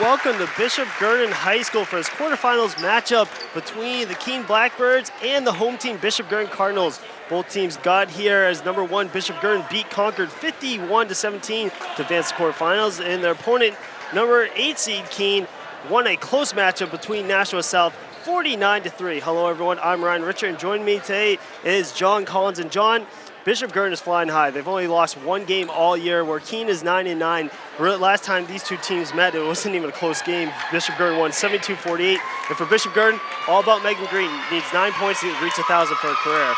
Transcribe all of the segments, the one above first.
welcome to Bishop Guertin High School for his quarterfinals matchup between the Keene Blackbirds and the home team Bishop Guertin Cardinals. Both teams got here as number 1 Bishop Guertin beat Concord 51-17 to advance the quarterfinals, and their opponent, number 8 seed Keene, won a close matchup between Nashua South 49-3. Hello everyone, I'm Ryan Richard, and joining me today is John Collins. And John, Bishop Guertin is flying high. They've only lost 1 game all year, where Keene is 9-9. Last time these two teams met, it wasn't even a close game. Bishop Guertin won 72-48. And for Bishop Guertin, all about Megan Green. Needs 9 points to reach 1,000 for her career.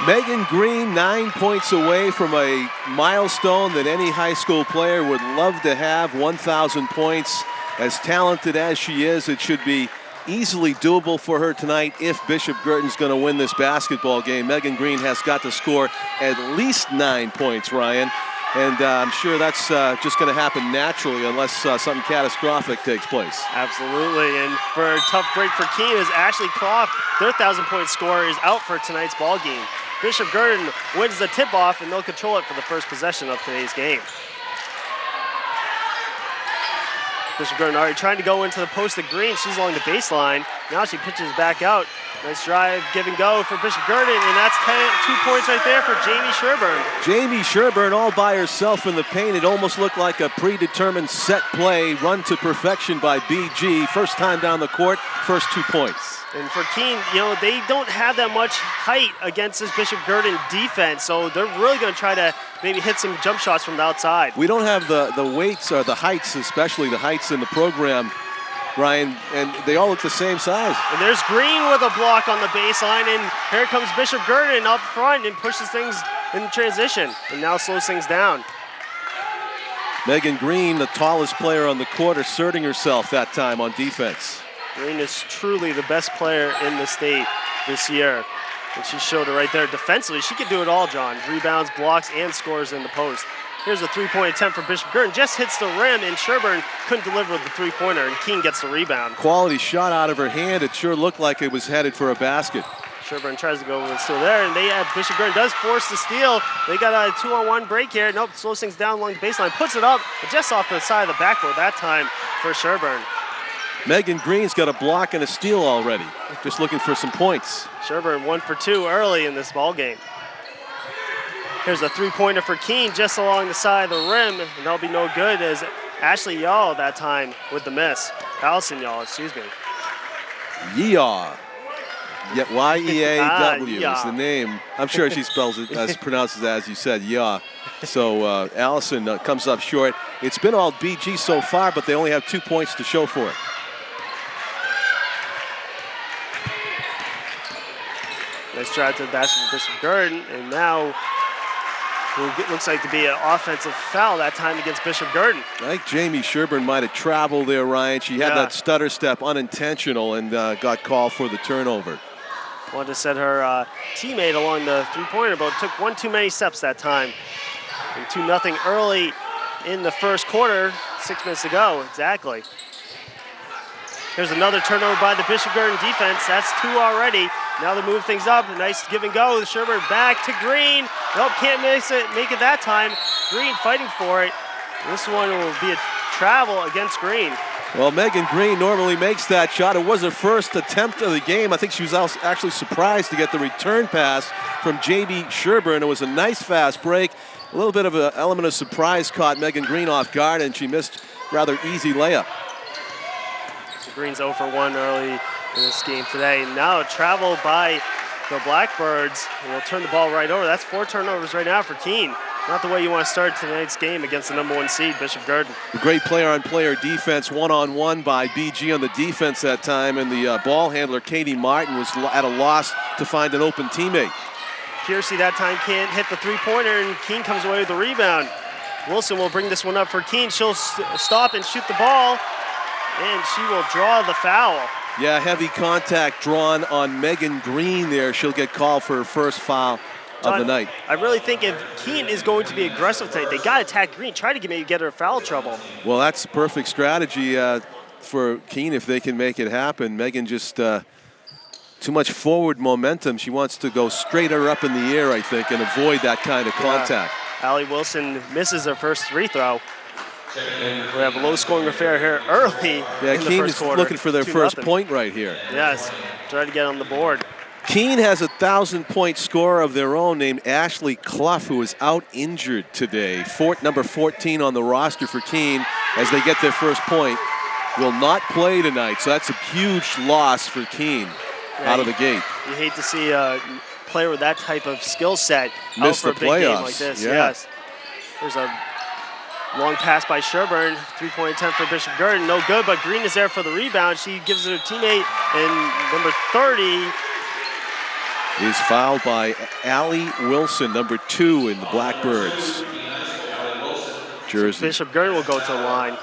Megan Green 9 points away from a milestone that any high school player would love to have, 1,000 points. As talented as she is, it should be easily doable for her tonight if Bishop Guertin's going to win this basketball game. Megan Green has got to score at least 9 points, Ryan. And I'm sure that's just going to happen naturally unless something catastrophic takes place. Absolutely. And for a tough break for Keene is Ashley Croft. Their 1,000-point scorer is out for tonight's ball game. Bishop Guertin wins the tip-off, and they'll control it for the first possession of today's game. Bishop Guertin already trying to go into the post to Green. She's along the baseline. Now she pitches back out. Nice drive, give and go for Bishop Guertin, and that's 2 points right there for Jamie Sherburne. Jamie Sherburne all by herself in the paint. It almost looked like a predetermined set play, run to perfection by BG. First time down the court, first 2 points. And for Keene, they don't have that much height against this Bishop Guertin defense, so they're really going to try to maybe hit some jump shots from the outside. We don't have the weights or the heights, especially the heights in the program, Ryan, and they all look the same size. And there's Green with a block on the baseline, and here comes Bishop Guertin up front and pushes things in transition, and now slows things down. Megan Green, the tallest player on the court, asserting herself that time on defense. Green is truly the best player in the state this year, and she showed it right there. Defensively, she can do it all, John. Rebounds, blocks, and scores in the post. Here's a three-point attempt for Bishop Guertin. Just hits the rim, and Sherburne couldn't deliver the three-pointer, and Keene gets the rebound. Quality shot out of her hand. It sure looked like it was headed for a basket. Sherburne tries to go, it's still there, and Bishop Guertin does force the steal. They got a 2-on-1 break here. Nope, slows things down along the baseline, puts it up, but just off the side of the backboard that time for Sherburne. Megan Green's got a block and a steal already. Just looking for some points. Sherburne 1 for 2 early in this ball game. Here's a three-pointer for Keene just along the side of the rim, and that'll be no good as Ashley Yaw that time with the miss. Allison Yaw, excuse me. Yaw. Y-E-A-W is Yaw. the name. I'm sure she spells it as pronounces it as you said, Yaw. So Allison comes up short. It's been all BG so far, but they only have 2 points to show for it. Nice drive to the basket for Bishop Guertin, and now it looks like to be an offensive foul that time against Bishop Guertin. I think Jamie Sherburne might have traveled there, Ryan. She had that stutter step unintentional and got called for the turnover. Wanted to set her teammate along the three-pointer, but took one too many steps that time. And 2-0 early in the first quarter, 6 minutes to go, exactly. Here's another turnover by the Bishop Guertin defense. That's 2 already. Now they move things up. Nice give and go. Sherburne back to Green. Nope, can't make it that time. Green fighting for it. This one will be a travel against Green. Well, Megan Green normally makes that shot. It was her first attempt of the game. I think she was actually surprised to get the return pass from Jamie Sherburne. It was a nice fast break. A little bit of an element of surprise caught Megan Green off guard, and she missed rather easy layup. So Green's 0 for 1 early in this game today. Now a travel by the Blackbirds, and they'll turn the ball right over. That's 4 turnovers right now for Keene. Not the way you want to start tonight's game against the number 1 seed, Bishop Guertin. Great player-on-player defense, one-on-one by BG on the defense that time, and the ball handler, Katie Martin, was at a loss to find an open teammate. Piercy that time can't hit the three-pointer, and Keene comes away with the rebound. Wilson will bring this one up for Keene. She'll stop and shoot the ball, and she will draw the foul. Yeah, heavy contact drawn on Megan Green there. She'll get called for her first foul of the night. I really think if Keene is going to be aggressive tonight, they got to attack Green, try to maybe get her foul trouble. Well, that's the perfect strategy for Keene if they can make it happen. Megan just too much forward momentum. She wants to go straighter up in the air, I think, and avoid that kind of contact. Allie Wilson misses her first free throw. And we have a low-scoring affair here early in the Keene first is quarter. looking for their first point right here. Yes, try to get on the board. Keene has a 1,000-point scorer of their own named Ashley Clough, who is out injured today. Number 14 on the roster for Keene as they get their first point. Will not play tonight, so that's a huge loss for Keene out of the gate. You hate to see a player with that type of skill set miss out for the a big game playoffs. like this. Yeah. Yes. There's a long pass by Sherburne. Three-point attempt for Bishop Guertin. No good, but Green is there for the rebound. She gives it to her teammate, and number 30 is fouled by Allie Wilson, number 2 in the Blackbirds jersey. So Bishop Guertin will go to the line.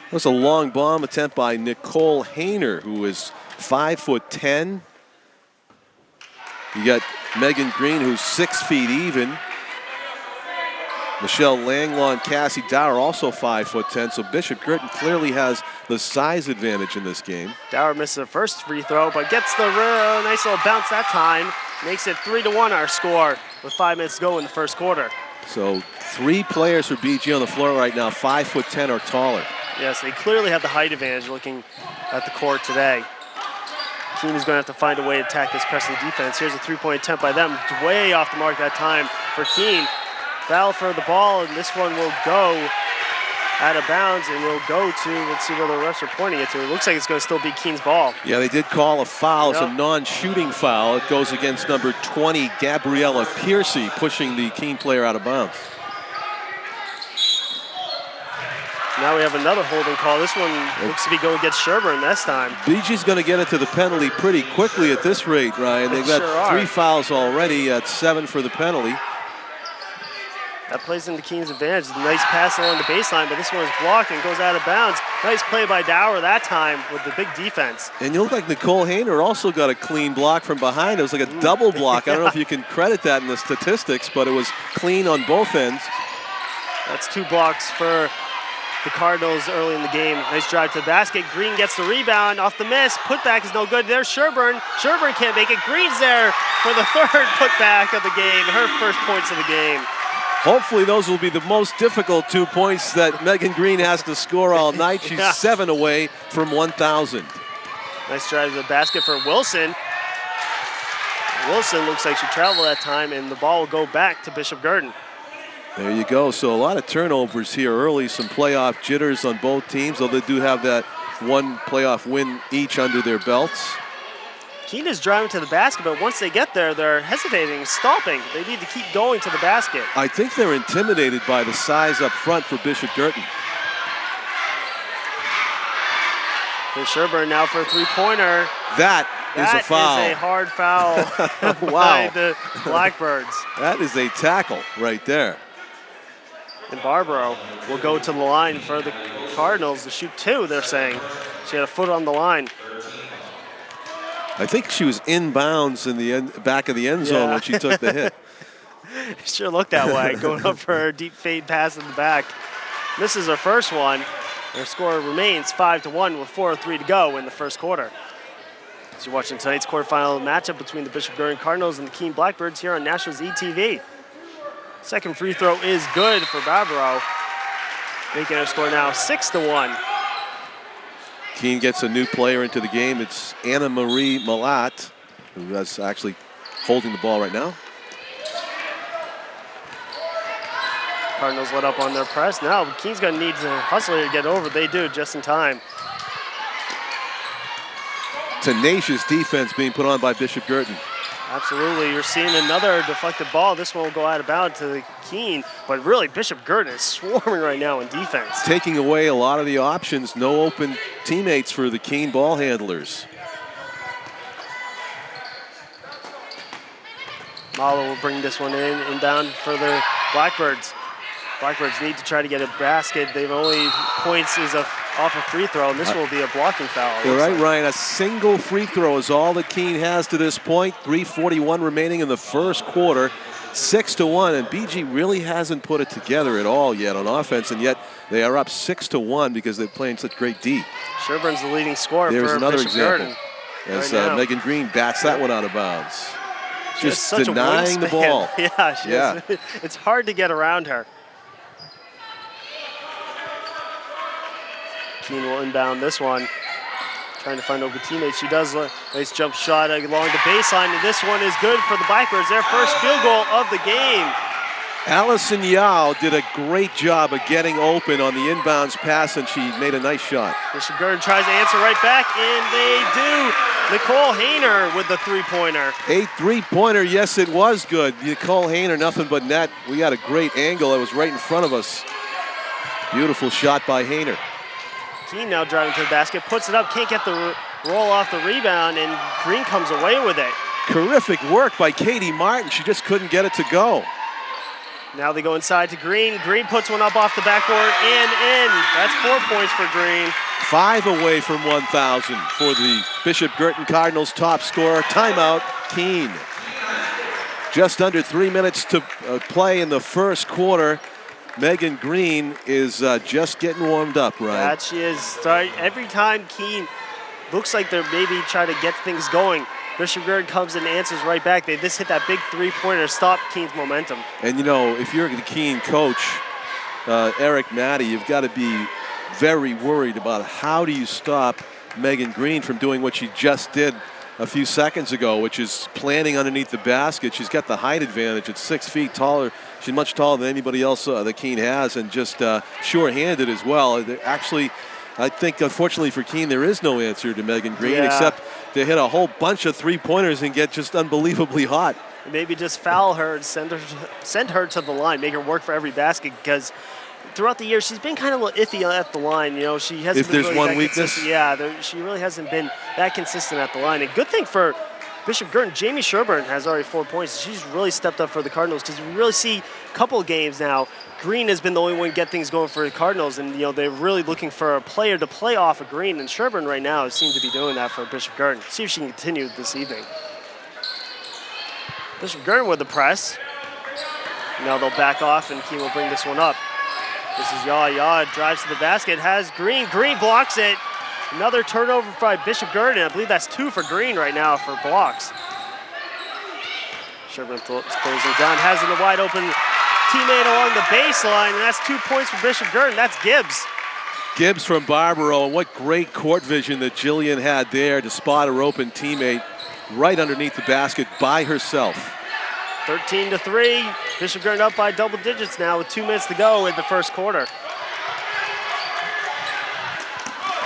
That was a long bomb attempt by Nicole Hayner, who is 5'10". You got Megan Green, who's 6 feet even. Michelle Langlaw and Cassie Dower also 5'10", so Bishop Guertin clearly has the size advantage in this game. Dower misses her first free throw, but gets the nice little bounce that time. Makes it 3-1 our score with 5 minutes to go in the first quarter. So 3 players for BG on the floor right now, 5'10" or taller. Yes, they clearly have the height advantage looking at the court today. Keene is going to have to find a way to attack this pressing defense. Here's a three-point attempt by them, way off the mark that time for Keene. Battle for the ball, and this one will go out of bounds, and will go to, let's see where the refs are pointing it to. It looks like it's going to still be Keene's ball. Yeah, they did call a foul. It's a non-shooting foul. It goes against number 20, Gabriella Piercy, pushing the Keene player out of bounds. Now we have another holding call. This one looks to be going against Sherburne this time. BG's going to get into the penalty pretty quickly at this rate, Ryan. They've got 3 fouls already at 7 for the penalty. That plays into Keene's advantage. Nice pass along the baseline, but this one is blocked and goes out of bounds. Nice play by Dower that time with the big defense. And you look like Nicole Hayner also got a clean block from behind. It was like a double block. I don't know if you can credit that in the statistics, but it was clean on both ends. That's 2 blocks for the Cardinals early in the game. Nice drive to the basket. Green gets the rebound off the miss. Putback is no good. There's Sherburne. Sherburne can't make it. Green's there for the 3rd putback of the game. Her first points of the game. Hopefully those will be the most difficult 2 points that Megan Green has to score all night. She's 7 away from 1,000. Nice drive to the basket for Wilson. Wilson looks like she traveled that time, and the ball will go back to Bishop Guertin. There you go. So a lot of turnovers here early, some playoff jitters on both teams, though they do have that 1 playoff win each under their belts. Keene is driving to the basket, but once they get there, they're hesitating, stopping. They need to keep going to the basket. I think they're intimidated by the size up front for Bishop Guertin. Here's Sherburne now for a three-pointer. That is a foul. That is a hard foul by the Blackbirds. That is a tackle right there. And Barbaro will go to the line for the Cardinals to shoot 2, they're saying. She had a foot on the line. I think she was inbounds in the back of the end zone when she took the hit. Sure looked that way, going up for her deep fade pass in the back. Misses her first one. Their score remains 5-1 with 4:03 to go in the first quarter. As you're watching tonight's quarterfinal matchup between the Bishop Guertin Cardinals and the Keene Blackbirds here on Nashua's ETV. Second free throw is good for Barbaro, making her score now 6-1. Keene gets a new player into the game. It's Anna Marie Malat, who is actually holding the ball right now. Cardinals let up on their press. Now Keene's going to need to hustle here to get over. They do just in time. Tenacious defense being put on by Bishop Guertin. Absolutely. You're seeing another deflected ball. This one will go out of bounds to Keene, but really Bishop Guertin is swarming right now in defense. Taking away a lot of the options. No open teammates for the Keene ball handlers. Malo will bring this one in and down for the Blackbirds. Blackbirds need to try to get a basket. They've only points is off a free throw, and this will be a blocking foul. You're right, Ryan. A single free throw is all that Keene has to this point. 3:41 remaining in the first quarter. 6-1, and BG really hasn't put it together at all yet on offense, and yet they are up 6-1 because they're playing such great D. Sherburne's the leading scorer. There's for another Bishop example. Guertin As right Megan Green bats that one out of bounds. Just such denying a the ball. Yeah, it's hard to get around her. Keene will inbound this one. Trying to find open teammates. She does a nice jump shot along the baseline, and this one is good for the Blackbirds. Their first field goal of the game. Allison Yao did a great job of getting open on the inbounds pass, and she made a nice shot. Bishop Guertin tries to answer right back, and they do. Nicole Hayner with the three-pointer. A three-pointer, yes, it was good. Nicole Hayner, nothing but net. We got a great angle that was right in front of us. Beautiful shot by Hayner. Keene now driving to the basket, puts it up, can't get the roll off the rebound, and Green comes away with it. Terrific work by Katie Martin. She just couldn't get it to go. Now they go inside to Green. Green puts one up off the backboard and in. That's 4 points for Green. 5 away from 1,000 for the Bishop Guertin Cardinals top scorer. Timeout, Keene. Just under 3 minutes to play in the first quarter. Megan Green is just getting warmed up, Ryan. That she is. Every time Keene looks like they're maybe trying to get things going, Bishop Guertin comes and answers right back. They just hit that big three-pointer, stop Keene's momentum. And you know, if you're the Keene coach, Eric Matty, you've got to be very worried about how do you stop Megan Green from doing what she just did a few seconds ago, which is planting underneath the basket. She's got the height advantage at 6 feet taller. She's much taller than anybody else that Keene has, and just sure-handed as well. Actually, I think, unfortunately for Keene, there is no answer to Megan Green except to hit a whole bunch of three-pointers and get just unbelievably hot. Maybe just foul her and send her to the line, make her work for every basket, because throughout the year she's been kind of a little iffy at the line. You know, she hasn't. If there's really one weakness, she really hasn't been that consistent at the line. And good thing for Bishop Guertin, Jamie Sherburne has already 4 points. She's really stepped up for the Cardinals, because we really see a couple of games now. Green has been the only one to get things going for the Cardinals, and you know they're really looking for a player to play off of Green, and Sherburne right now seems to be doing that for Bishop Guertin. See if she can continue this evening. Bishop Guertin with the press. Now they'll back off, and Keene will bring this one up. This is Yaw drives to the basket, has Green. Green blocks it. Another turnover by Bishop Guertin. I believe that's 2 for Green right now for blocks. Sherburne throws him down, has it a wide open teammate along the baseline, and that's 2 points for Bishop Guertin. That's Gibbs. Gibbs from Barbaro, and what great court vision that Jillian had there to spot her open teammate right underneath the basket by herself. 13-3. Bishop Guertin up by double digits now with 2 minutes to go in the first quarter.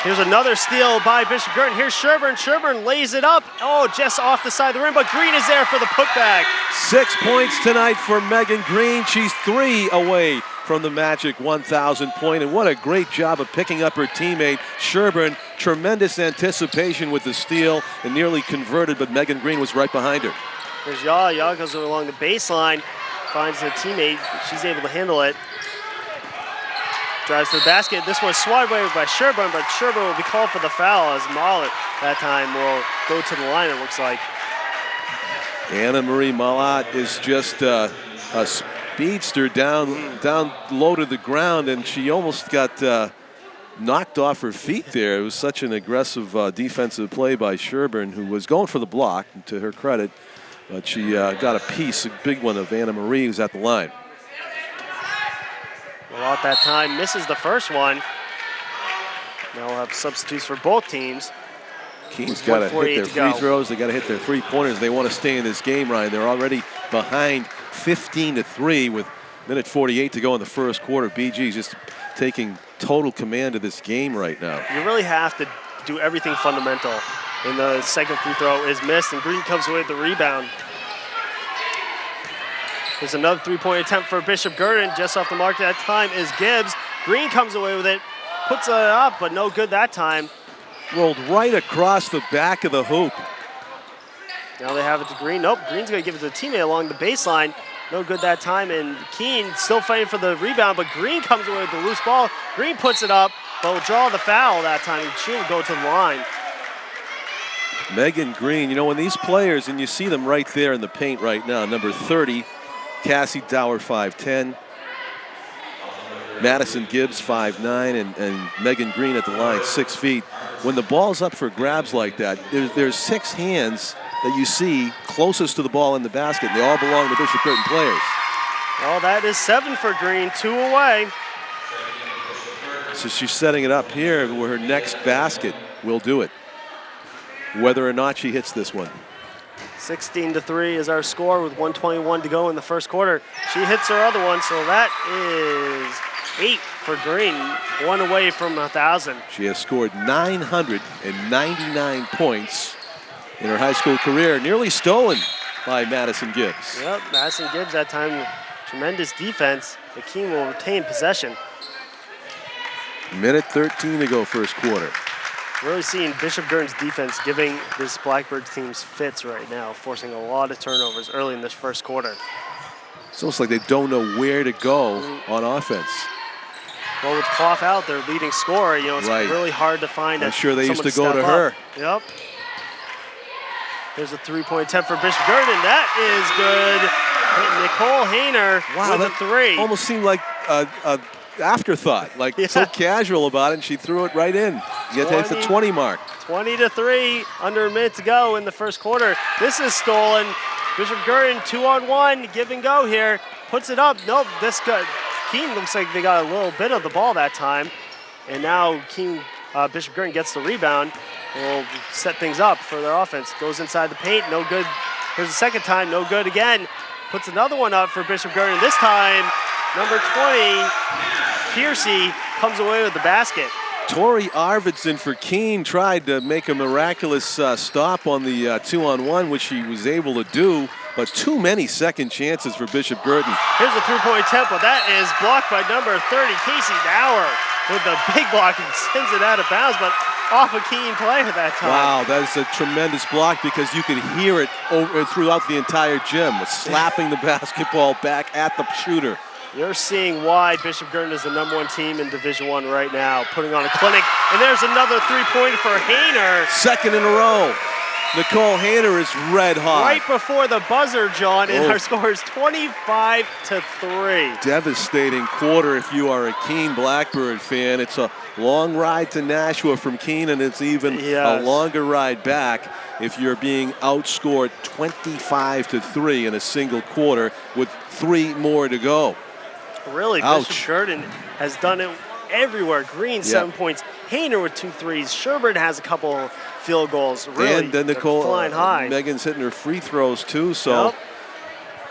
Here's another steal by Bishop Guertin. Here's Sherburne. Sherburne lays it up. Oh, just off the side of the rim, but Green is there for the putback. 6 points tonight for Megan Green. She's 3 away from the magic 1,000 point, and what a great job of picking up her teammate, Sherburne. Tremendous anticipation with the steal and nearly converted, but Megan Green was right behind her. Here's Yaw. Yaw goes along the baseline, finds a teammate. She's able to handle it. Drives to the basket. This one's swatted away by Sherburne, but Sherburne will be called for the foul as Mallet that time will go to the line, it looks like. Anna Marie Mallet is just a speedster down low to the ground, and she almost got knocked off her feet there. It was such an aggressive defensive play by Sherburne, who was going for the block, to her credit, but she got a piece, a big one, of Anna Marie, who's at the line. Malott that time misses the first one. Now we'll have substitutes for both teams. Keene's got to hit their free throws. They got to hit their three-pointers. They want to stay in this game, Ryan. They're already behind 15-3 with minute 48 to go in the first quarter. BG's just taking total command of this game right now. You really have to do everything fundamental. And the second free throw is missed, and Green comes away with the rebound. There's another three-point attempt for Bishop Guertin. Just off the mark that time is Gibbs. Green comes away with it, puts it up, but no good that time. Rolled right across the back of the hoop. Now they have it to Green. Nope, Green's going to give it to a teammate along the baseline. No good that time, and Keene still fighting for the rebound, but Green comes away with the loose ball. Green puts it up, but will draw the foul that time. She'll go to the line. Megan Green, you know, when these players, and you see them right there in the paint right now, number 30, Cassie Dower, 5'10", Madison Gibbs, 5'9", and Megan Green at the line, 6 feet. When the ball's up for grabs like that, there's 6 hands that you see closest to the ball in the basket. They all belong to Bishop Guertin players. Well, that is 7 for Green, 2 away. So she's setting it up here where her next basket will do it, whether or not she hits this one. 16-3 is our score with 1:21 to go in the first quarter. She hits her other one, so that is 8 for Guerin, 1 away from 1,000. She has scored 999 points in her high school career, nearly stolen by Madison Gibbs. Yep, Madison Gibbs that time, tremendous defense. The Keene will retain possession. Minute 13 to go first quarter. Really seeing Bishop Guertin's defense giving this Blackbirds team's fits right now, forcing a lot of turnovers early in this first quarter. It's almost like they don't know where to go on offense. Well, with Clough out, their leading scorer, you know, it's really hard to find. I'm sure they used to go to her. Yep. There's a three-point attempt for Bishop Guertin. That is good. Nicole Hayner with a three. Almost seemed like a afterthought, like so casual about it, and she threw it right in. You get to the 20 mark. 20-3, under a minute to go in the first quarter. This is stolen. Bishop Guertin 2-on-1, give and go here. Puts it up. Nope, Keene looks like they got a little bit of the ball that time. And now Bishop Guertin gets the rebound. Will set things up for their offense. Goes inside the paint, no good. Here's the second time, no good again. Puts another one up for Bishop Guertin. This time, number 20, Piercy, comes away with the basket. Tori Arvidsson for Keene tried to make a miraculous stop on the 2-on-1, which she was able to do, but too many second chances for Bishop Guertin. Here's a three-point attempt, but that is blocked by number 30, Casey Dower, with the big block and sends it out of bounds, but off a Keene player that time. Wow, that is a tremendous block because you could hear it throughout the entire gym, slapping the basketball back at the shooter. You're seeing why Bishop Guertin is the #1 team in Division I right now, putting on a clinic. And there's another three-pointer for Hayner. Second in a row. Nicole Hayner is red hot. Right before the buzzer, John, and our score is 25-3. Devastating quarter if you are a Keene Blackbird fan. It's a long ride to Nashua from Keene, and it's even a longer ride back if you're being outscored 25-3 in a single quarter with 3 more to go. Really, Bishop Guertin has done it everywhere. Green, 7 points. Hayner with 2 threes. Sherbert has a couple field goals. Really, and then Nicole, flying high. Megan's hitting her free throws too. So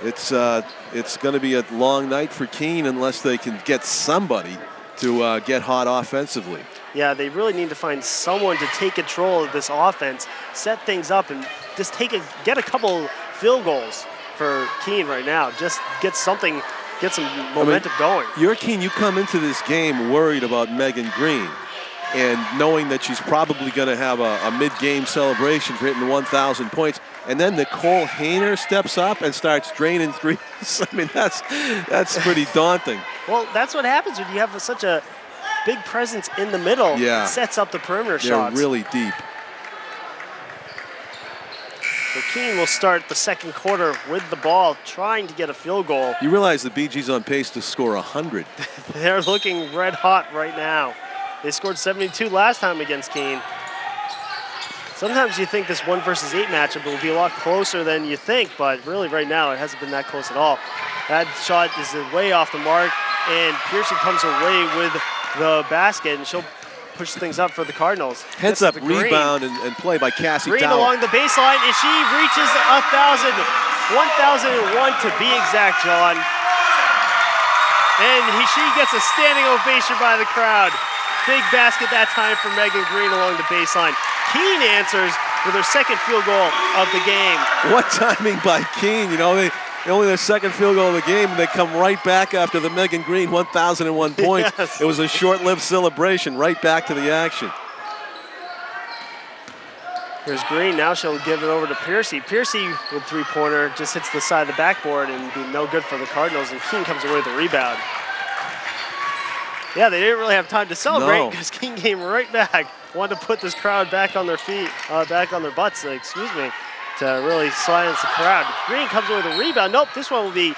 it's going to be a long night for Keene unless they can get somebody to get hot offensively. Yeah, they really need to find someone to take control of this offense, set things up, and just get a couple field goals for Keene right now. Just get something. Get some momentum going. You're Keene, you come into this game worried about Megan Green and knowing that she's probably going to have a mid-game celebration for hitting 1,000 points. And then Nicole Hayner steps up and starts draining threes. I mean, that's pretty daunting. Well, that's what happens when you have such a big presence in the middle. Yeah. It sets up the perimeter shots. They're really deep. So Keene will start the second quarter with the ball, trying to get a field goal. You realize the BG's on pace to score 100. They're looking red hot right now. They scored 72 last time against Keene. Sometimes you think this 1 versus 8 matchup will be a lot closer than you think, but really right now it hasn't been that close at all. That shot is way off the mark, and Pearson comes away with the basket, and she'll push things up for the Cardinals. Heads up rebound and play by Cassie Green Dower. along the baseline, and she reaches 1,000. 1,001 to be exact, John. And she gets a standing ovation by the crowd. Big basket that time for Megan Green along the baseline. Keene answers with her second field goal of the game. What timing by Keene. You know, they only their second field goal of the game, and they come right back after the Megan Green 1,001 points. Yes. It was a short-lived celebration, right back to the action. Here's Green, now she'll give it over to Piercy. Piercy with three-pointer, just hits the side of the backboard and be no good for the Cardinals, and Keene comes away with the rebound. Yeah, they didn't really have time to celebrate because Keene came right back. Wanted to put this crowd back on their feet, back on their butts, to really silence the crowd. Green comes away with a rebound. Nope, this one will be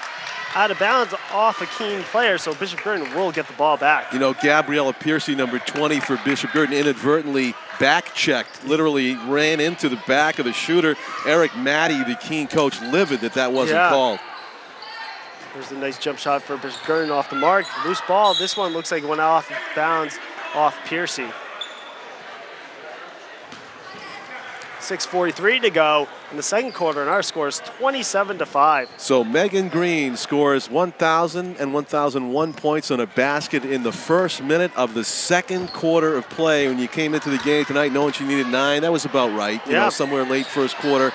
out of bounds off a Keene player, so Bishop Guertin will get the ball back. You know, Gabriella Piercy, number 20 for Bishop Guertin, inadvertently back-checked, literally ran into the back of the shooter. Eric Matty, the Keene coach, livid that wasn't called. There's a nice jump shot for Bishop Guertin off the mark. Loose ball. This one looks like it went off bounds off Piercy. 6:43 to go in the second quarter, and our score is 27-5. So Megan Green scores 1,000 and 1,001 points on a basket in the first minute of the second quarter of play. When you came into the game tonight knowing she needed 9, that was about right. You know, somewhere late first quarter,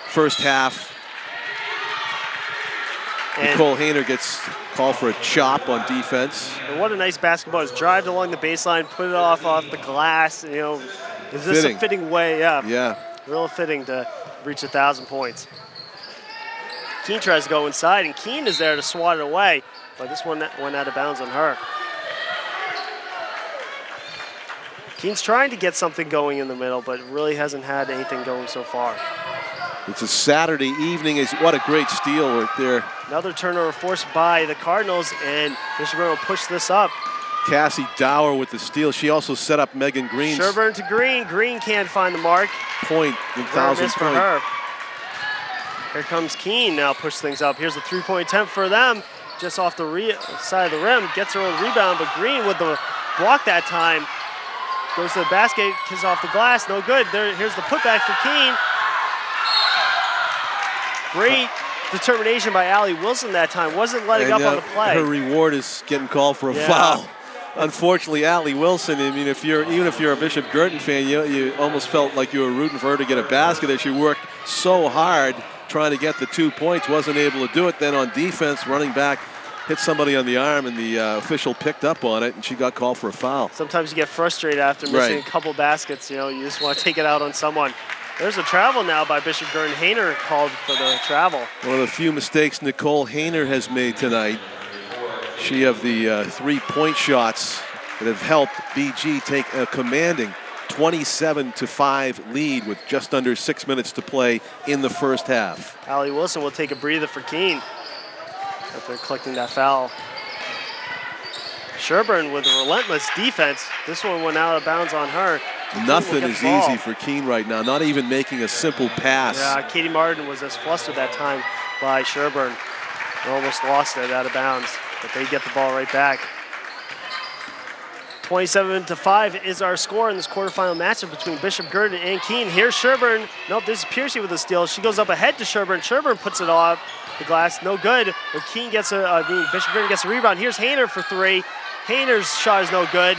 first half. And Nicole Hayner gets called for a chop on defense. And what a nice basketball. Is drive along the baseline, put it off the glass. You know, is this a fitting way? Yeah. Real fitting to reach 1,000 points. Keene tries to go inside, and Keene is there to swat it away, but this one went out of bounds on her. Keene's trying to get something going in the middle, but really hasn't had anything going so far. It's a Saturday evening. What a great steal right there. Another turnover forced by the Cardinals, and Bishop Guertin will push this up. Cassie Dower with the steal. She also set up Megan Green. Sherburne to Green. Green can't find the mark. 1,000 for her. Here comes Keene now, push things up. Here's a three-point attempt for them. Just off the side of the rim. Gets her own rebound, but Green with the block that time. Goes to the basket, kisses off the glass. No good. Here's the putback for Keene. Great determination by Allie Wilson that time. Wasn't letting up on the play. Her reward is getting called for a foul. Unfortunately, Allie Wilson, I mean, even if you're a Bishop Guertin fan, you almost felt like you were rooting for her to get a basket there. She worked so hard trying to get the 2 points, wasn't able to do it. Then on defense, running back, hit somebody on the arm, and the official picked up on it, and she got called for a foul. Sometimes you get frustrated after missing a couple baskets. You know, you just want to take it out on someone. There's a travel now by Bishop Guertin. Hayner called for the travel. One of the few mistakes Nicole Hayner has made tonight. She of the 3-point shots that have helped BG take a commanding 27-5 lead with just under 6 minutes to play in the first half. Allie Wilson will take a breather for Keene after collecting that foul. Sherburne with a relentless defense. This one went out of bounds on her. Nothing is easy for Keene right now, not even making a simple pass. Yeah, Katie Martin was as flustered that time by Sherburne. They almost lost it out of bounds, but they get the ball right back. 27-5 is our score in this quarterfinal matchup between Bishop Guertin and Keene. Here's Sherburne. Nope, this is Piercy with a steal. She goes up ahead to Sherburne. Sherburne puts it off the glass, no good. But Keene gets Bishop Guertin gets a rebound. Here's Hayner for 3. Hayner's shot is no good.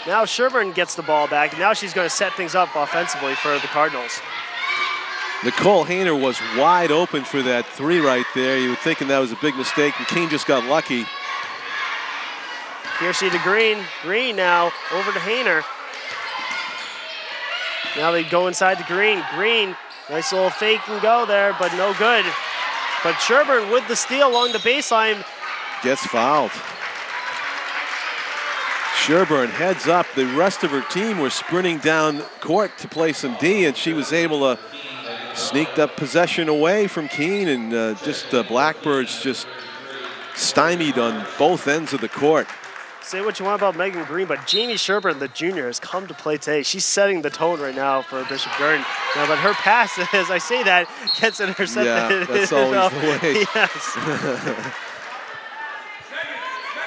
Now Sherburne gets the ball back. Now she's going to set things up offensively for the Cardinals. Nicole Hayner was wide open for that 3 right there. You were thinking that was a big mistake, and Keene just got lucky. Piercy to Green. Green now over to Hayner. Now they go inside to Green. Green, nice little fake and go there, but no good. But Sherburne with the steal along the baseline. Gets fouled. Sherburne heads up. The rest of her team were sprinting down court to play some D, and she was able to sneak that possession away from Keene, and the Blackbirds just stymied on both ends of the court. Say what you want about Megan Green, but Jamie Sherburne, the junior, has come to play today. She's setting the tone right now for Bishop Guertin. Now, but her pass, as I say that, gets intercepted. Yeah, that's always the way. Yes.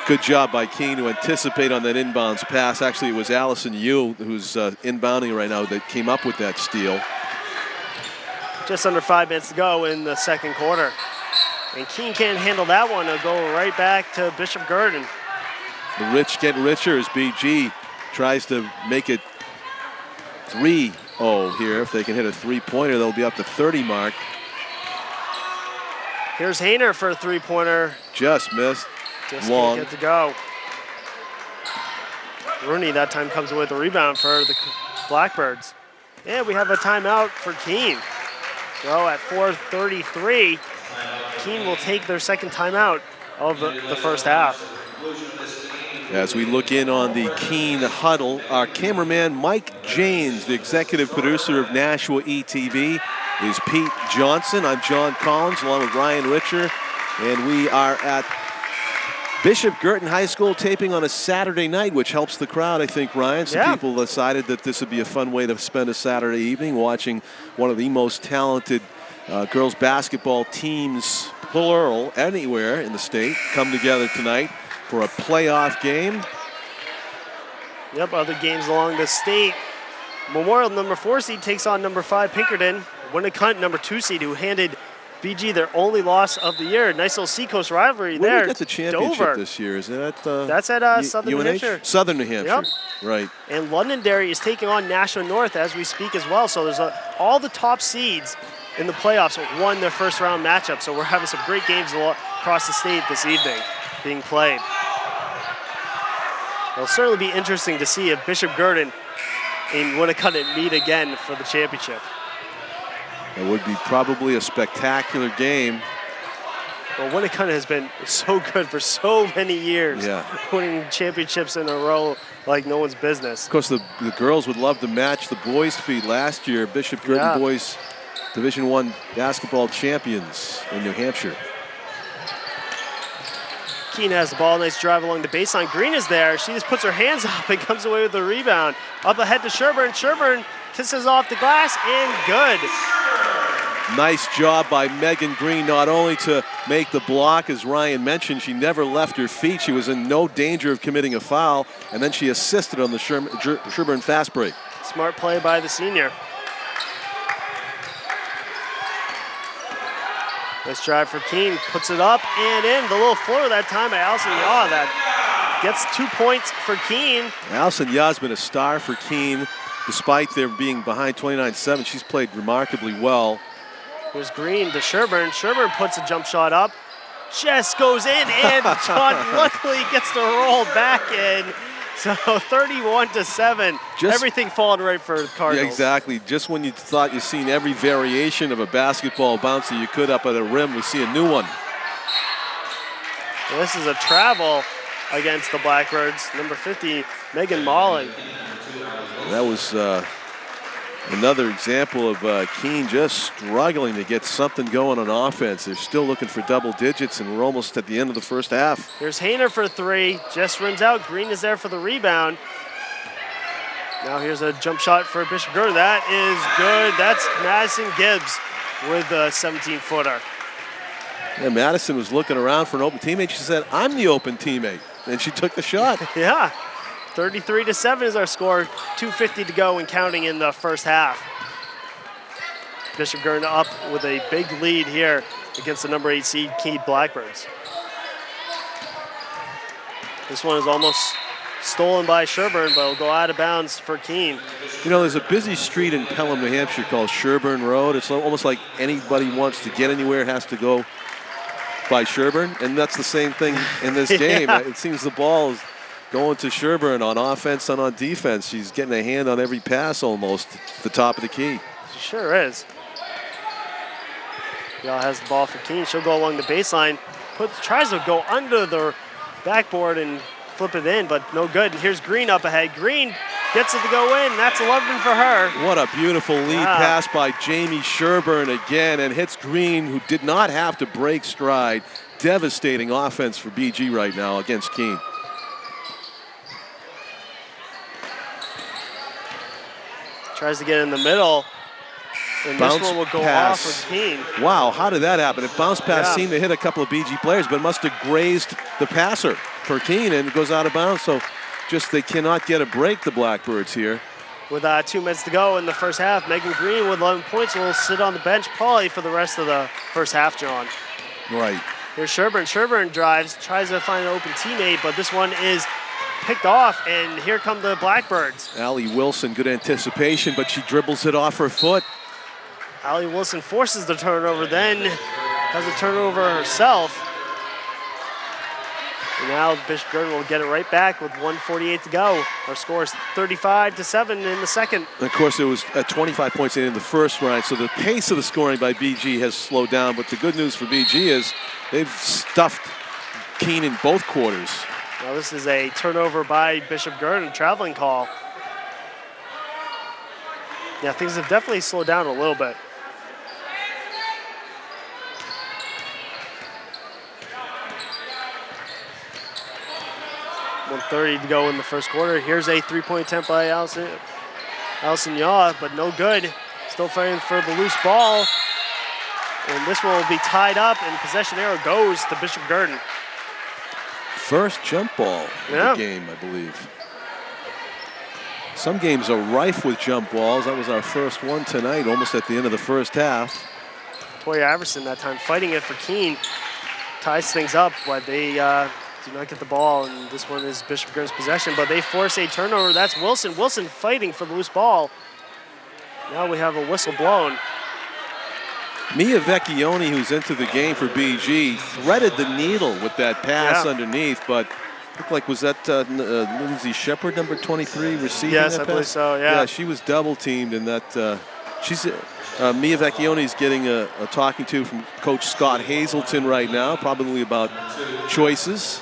Good job by Keene to anticipate on that inbounds pass. Actually, it was Allison Yu, who's inbounding right now, that came up with that steal. Just under 5 minutes to go in the second quarter. And Keene can't handle that one. It'll go right back to Bishop Guertin. The rich get richer as BG tries to make it 3-0 here. If they can hit a 3-pointer, they'll be up to 30 mark. Here's Hayner for a 3-pointer. Just missed. Just long. Can't get to go. Rooney that time comes away with the rebound for the Blackbirds. And we have a timeout for Keene. So at 4:33, Keene will take their second timeout of the first half. As we look in on the Keene huddle, our cameraman Mike Janes, the executive producer of Nashua ETV, is Pete Johnson. I'm John Collins along with Ryan Richer, and we are at Bishop Guertin High School taping on a Saturday night, which helps the crowd, I think, Ryan. Some people decided that this would be a fun way to spend a Saturday evening watching one of the most talented girls basketball teams, plural, anywhere in the state, come together tonight for a playoff game. Yep, other games along the state. Memorial, number 4 seed, takes on number 5 Pinkerton. Winnicott, number 2 seed, who handed BG their only loss of the year. Nice little Seacoast rivalry there. Where we got the championship Dover. this year? Is that That's at Southern New Hampshire. Southern New Hampshire. Yep. Right. And Londonderry is taking on Nashua North as we speak as well. So there's all the top seeds in the playoffs won their first round matchup. So we're having some great games across the state this evening being played. It'll certainly be interesting to see if Bishop Guertin and Winnicott meet again for the championship. It would be probably a spectacular game. Well, Winnicott has been so good for so many years, winning championships in a row like no one's business. Of course, the girls would love to match the boys' feat last year. Bishop Guertin boys Division I basketball champions in New Hampshire. Keene has the ball, nice drive along the baseline. Green is there. She just puts her hands up and comes away with the rebound. Up ahead to Sherburne. Sherburne kisses off the glass and good. Nice job by Megan Green, not only to make the block, as Ryan mentioned, she never left her feet. She was in no danger of committing a foul, and then she assisted on the Sherburne fast break. Smart play by the senior. Nice drive for Keene, puts it up and in. The little floor that time by Allison Yaw that gets 2 points for Keene. Allison Yaw's been a star for Keene, despite their being behind 29-7. She's played remarkably well. Here's Green to Sherburne. Sherburne puts a jump shot up. Just goes in, and John luckily gets the roll back in. So 31-7. Everything falling right for the Cardinals. Yeah, exactly. Just when you thought you'd seen every variation of a basketball bouncer you could up at a rim, we see a new one. Well, this is a travel against the Blackbirds. Number 50, Megan Mullen. That was another example of Keene just struggling to get something going on offense. They're still looking for double digits, and we're almost at the end of the first half. Here's Hayner for 3. Just rims out. Green is there for the rebound. Now here's a jump shot for Bishop Guertin. That is good. That's Madison Gibbs with a 17-footer. Yeah, Madison was looking around for an open teammate. She said, "I'm the open teammate," and she took the shot. Yeah. 33-7 is our score. 2:50 to go and counting in the first half. Bishop Guertin up with a big lead here against the number 8 seed Keene Blackbirds. This one is almost stolen by Sherburne, but it'll go out of bounds for Keene. You know, there's a busy street in Pelham, New Hampshire called Sherburne Road. It's almost like anybody wants to get anywhere has to go by Sherburne, and that's the same thing in this game. It seems the ball is going to Sherburne on offense and on defense. She's getting a hand on every pass almost at the top of the key. She sure is. Y'all has the ball for Keene. She'll go along the baseline. Tries to go under the backboard and flip it in, but no good. And here's Green up ahead. Green gets it to go in. That's 11 for her. What a beautiful lead pass by Jamie Sherburne again, and hits Green, who did not have to break stride. Devastating offense for BG right now against Keene. Tries to get in the middle, and Bounce this one will go pass. off for Keene. Wow, how did that happen? It bounced pass seemed to hit a couple of BG players, but must have grazed the passer for Keene, and it goes out of bounds. So just they cannot get a break, the Blackbirds here. With 2 minutes to go in the first half, Megan Green with 11 points will sit on the bench probably for the rest of the first half, John. Right. Here's Sherburne. Sherburne drives, tries to find an open teammate, but this one is picked off, and here come the Blackbirds. Allie Wilson, good anticipation, but she dribbles it off her foot. Allie Wilson forces the turnover, then has a turnover herself. And now Bishop Guertin will get it right back with 1:48 to go. Our score is 35-7 in the second. And of course, it was 25 points in the first round, so the pace of the scoring by BG has slowed down. But the good news for BG is they've stuffed Keene in both quarters. Now this is a turnover by Bishop Guertin, traveling call. Yeah, things have definitely slowed down a little bit. .130 to go in the first quarter. Here's a three-point attempt by Allison Yaw, but no good. Still fighting for the loose ball. And this one will be tied up, and possession arrow goes to Bishop Guertin. First jump ball of the game, I believe. Some games are rife with jump balls. That was our first one tonight, almost at the end of the first half. Toya Iverson that time fighting it for Keene. Ties things up, but they do not get the ball, and this one is Bishop Guertin's possession, but they force a turnover. That's Wilson. Wilson fighting for the loose ball. Now we have a whistle blown. Mia Vecchione, who's into the game for BG, threaded the needle with that pass underneath, but looked like, was that Lindsay Shepard, number 23, receiving yes, that I pass? believe so, yeah. Yeah, she was double teamed in that. Mia Vecchione's getting a talking to from Coach Scott Hazelton right now, probably about choices.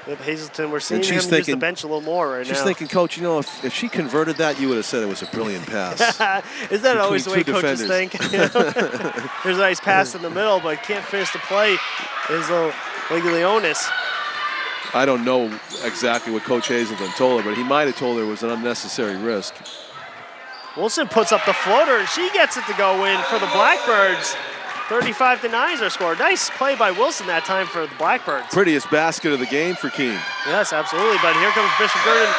Yep, Hazelton, we're seeing him thinking, use the bench a little more right now. She's thinking, Coach, you know, if she converted that, you would have said it was a brilliant pass. Is that always the way coaches defenders. think? There's a nice pass in the middle, but can't finish the play. Is Leglionis. I don't know exactly what Coach Hazelton told her, but he might have told her it was an unnecessary risk. Wilson puts up the floater, and she gets it to go in for the Blackbirds. 35-9 is our score. Nice play by Wilson that time for the Blackbirds. Prettiest basket of the game for Keene. Yes, absolutely. But here comes Bishop Guertin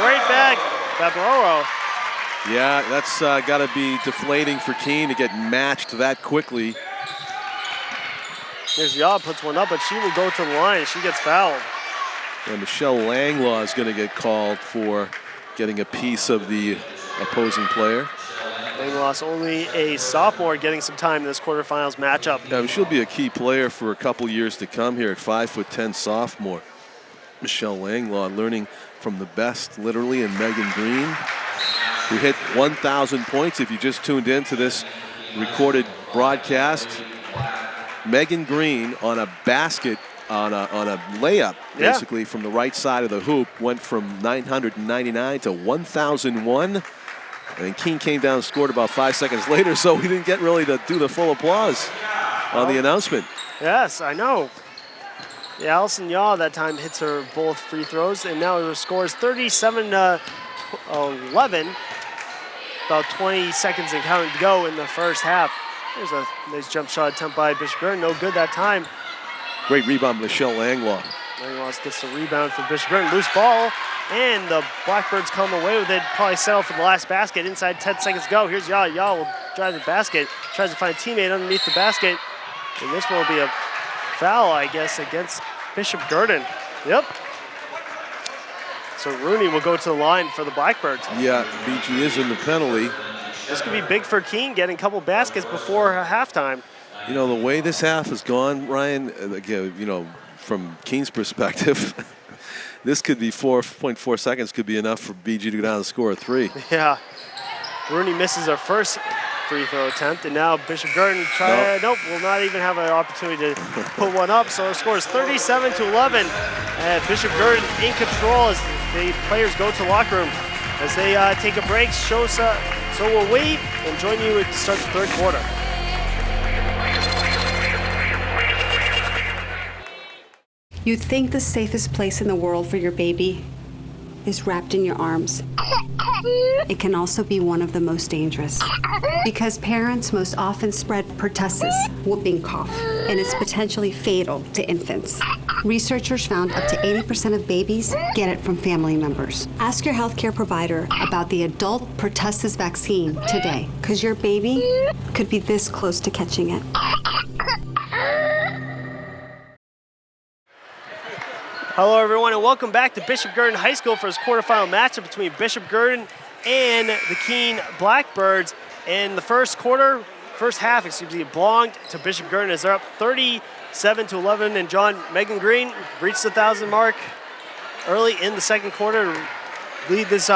right back. Babaroro. Yeah, that's got to be deflating for Keene to get matched that quickly. Here's Yaw, puts one up, but she will go to the line. She gets fouled. And Michelle Langlaw is going to get called for getting a piece of the opposing player. Langlaw's only a sophomore, getting some time in this quarterfinals matchup. Yeah, she'll be a key player for a couple years to come here at 5'10" sophomore. Michelle Langlaw learning from the best, literally, and Megan Green, who hit 1,000 points. If you just tuned in to this recorded broadcast, Megan Green on a basket, on a layup, basically, from the right side of the hoop, went from 999 to 1,001. And Keene came down and scored about 5 seconds later, so we didn't get really to do the full applause on the announcement. Yes, I know. Yeah, Allison Yaw that time hits her both free throws, and now her score is 37-11. About 20 seconds and counting to go in the first half. There's a nice jump shot attempt by Bishop Guertin. No good that time. Great rebound, Michelle Langlaw. Langlaw gets the rebound for Bishop Guertin. Loose ball, and the Blackbirds come away with it. Probably settle for the last basket. Inside 10 seconds to go. Here's Yaw. Yaw will drive the basket. Tries to find a teammate underneath the basket. And this one will be a foul, I guess, against Bishop Guertin. Yep. So Rooney will go to the line for the Blackbirds. Yeah, BG is in the penalty. This could be big for Keene, getting a couple baskets before halftime. You know, the way this half has gone, Ryan, again, you know, from Keene's perspective, this could be 4.4 seconds could be enough for BG to go down and score a three. Yeah. Rooney misses her first free throw attempt, and now Bishop Guertin will not even have an opportunity to put one up. So the score is 37-11. And Bishop Guertin in control as the players go to the locker room. As they take a break, so we'll wait and join you at the start of the third quarter. You'd think the safest place in the world for your baby is wrapped in your arms. It can also be one of the most dangerous because parents most often spread pertussis, whooping cough, and it's potentially fatal to infants. Researchers found up to 80% of babies get it from family members. Ask your healthcare provider about the adult pertussis vaccine today, because your baby could be this close to catching it. Hello, everyone, and welcome back to Bishop Guertin High School for his quarterfinal matchup between Bishop Guertin and the Keene Blackbirds. And the first half, belonged to Bishop Guertin as they're up 37-11. And Megan Green reached the 1,000 mark early in the second quarter to lead this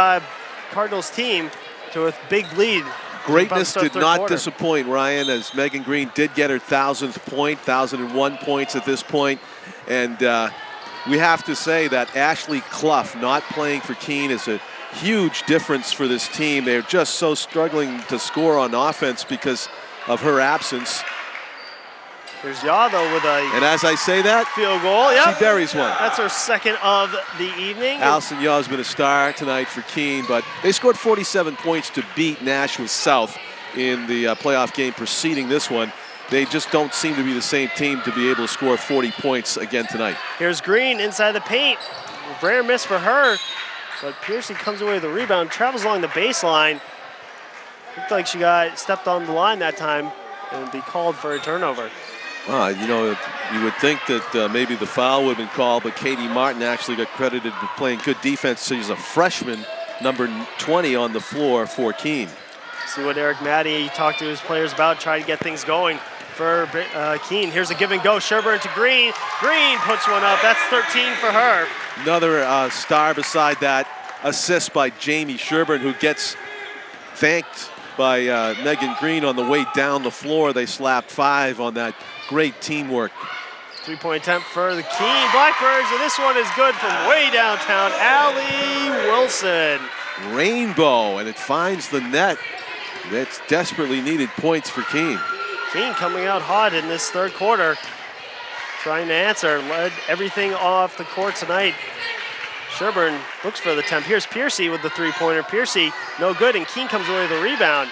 Cardinals team to a big lead. Greatness did not disappoint, Ryan, as Megan Green did get her 1,000th point, 1,001 points at this point. And we have to say that Ashley Clough not playing for Keene is a huge difference for this team. They're just so struggling to score on offense because of her absence. There's Yaw, though, with a and as I say that, field goal. Yep. She buries one. That's her second of the evening. Allison Yaw's been a star tonight for Keene, but they scored 47 points to beat Nashua South in the playoff game preceding this one. They just don't seem to be the same team to be able to score 40 points again tonight. Here's Green inside the paint. Rare miss for her. But Piercy comes away with the rebound, travels along the baseline. Looked like she got stepped on the line that time and be called for a turnover. You know, you would think that maybe the foul would have been called, but Katie Martin actually got credited with playing good defense. She's a freshman, number 20 on the floor for Keene. See what Eric Matty talked to his players about, try to get things going for Keene. Here's a give and go. Sherburne to Green. Green puts one up. That's 13 for her. Another star beside that assist by Jamie Sherburne, who gets thanked by Megan Green on the way down the floor. They slapped 5 on that. Great teamwork. 3-point attempt for the Keene Blackbirds, and this one is good from way downtown. Allie Wilson. Rainbow, and it finds the net. That's desperately needed points for Keene. Keene coming out hot in this third quarter. Trying to answer, led everything off the court tonight. Sherburne looks for the attempt. Here's Piercy with the three-pointer. Piercy, no good, and Keene comes away with a rebound.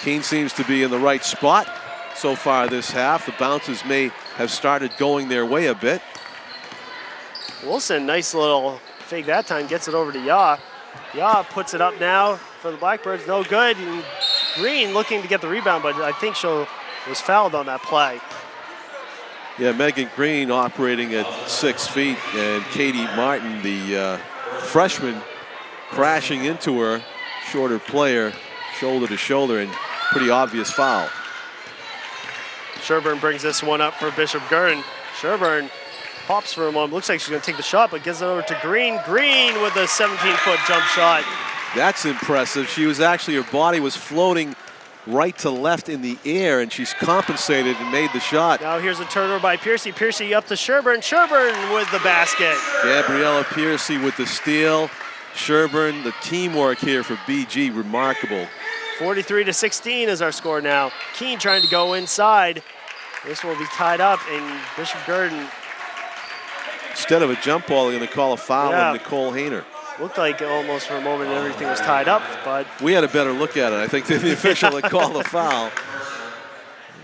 Keene seems to be in the right spot so far this half. The bounces may have started going their way a bit. Wilson, nice little fake that time, gets it over to Yaw. Yaw puts it up now for the Blackbirds, no good. And Green looking to get the rebound, but I think she was fouled on that play. Yeah, Megan Green operating at 6 feet, and Katie Martin, the freshman, crashing into her, shorter player, shoulder to shoulder, and pretty obvious foul. Sherburne brings this one up for Bishop Guertin. Sherburne pops for a moment. Looks like she's going to take the shot, but gives it over to Green. Green with a 17-foot jump shot. That's impressive. She was actually, her body was floating right to left in the air, and she's compensated and made the shot. Now here's a turnover by Piercy. Piercy up to Sherburne. Sherburne with the basket. Gabriella Piercy with the steal. Sherburne, the teamwork here for BG, remarkable. 43-16 is our score now. Keene trying to go inside. This will be tied up, and Bishop Guertin. Instead of a jump ball, they're going to call a foul on Nicole Hayner. Looked like almost for a moment everything was tied up, but we had a better look at it, I think, than the official that called the foul.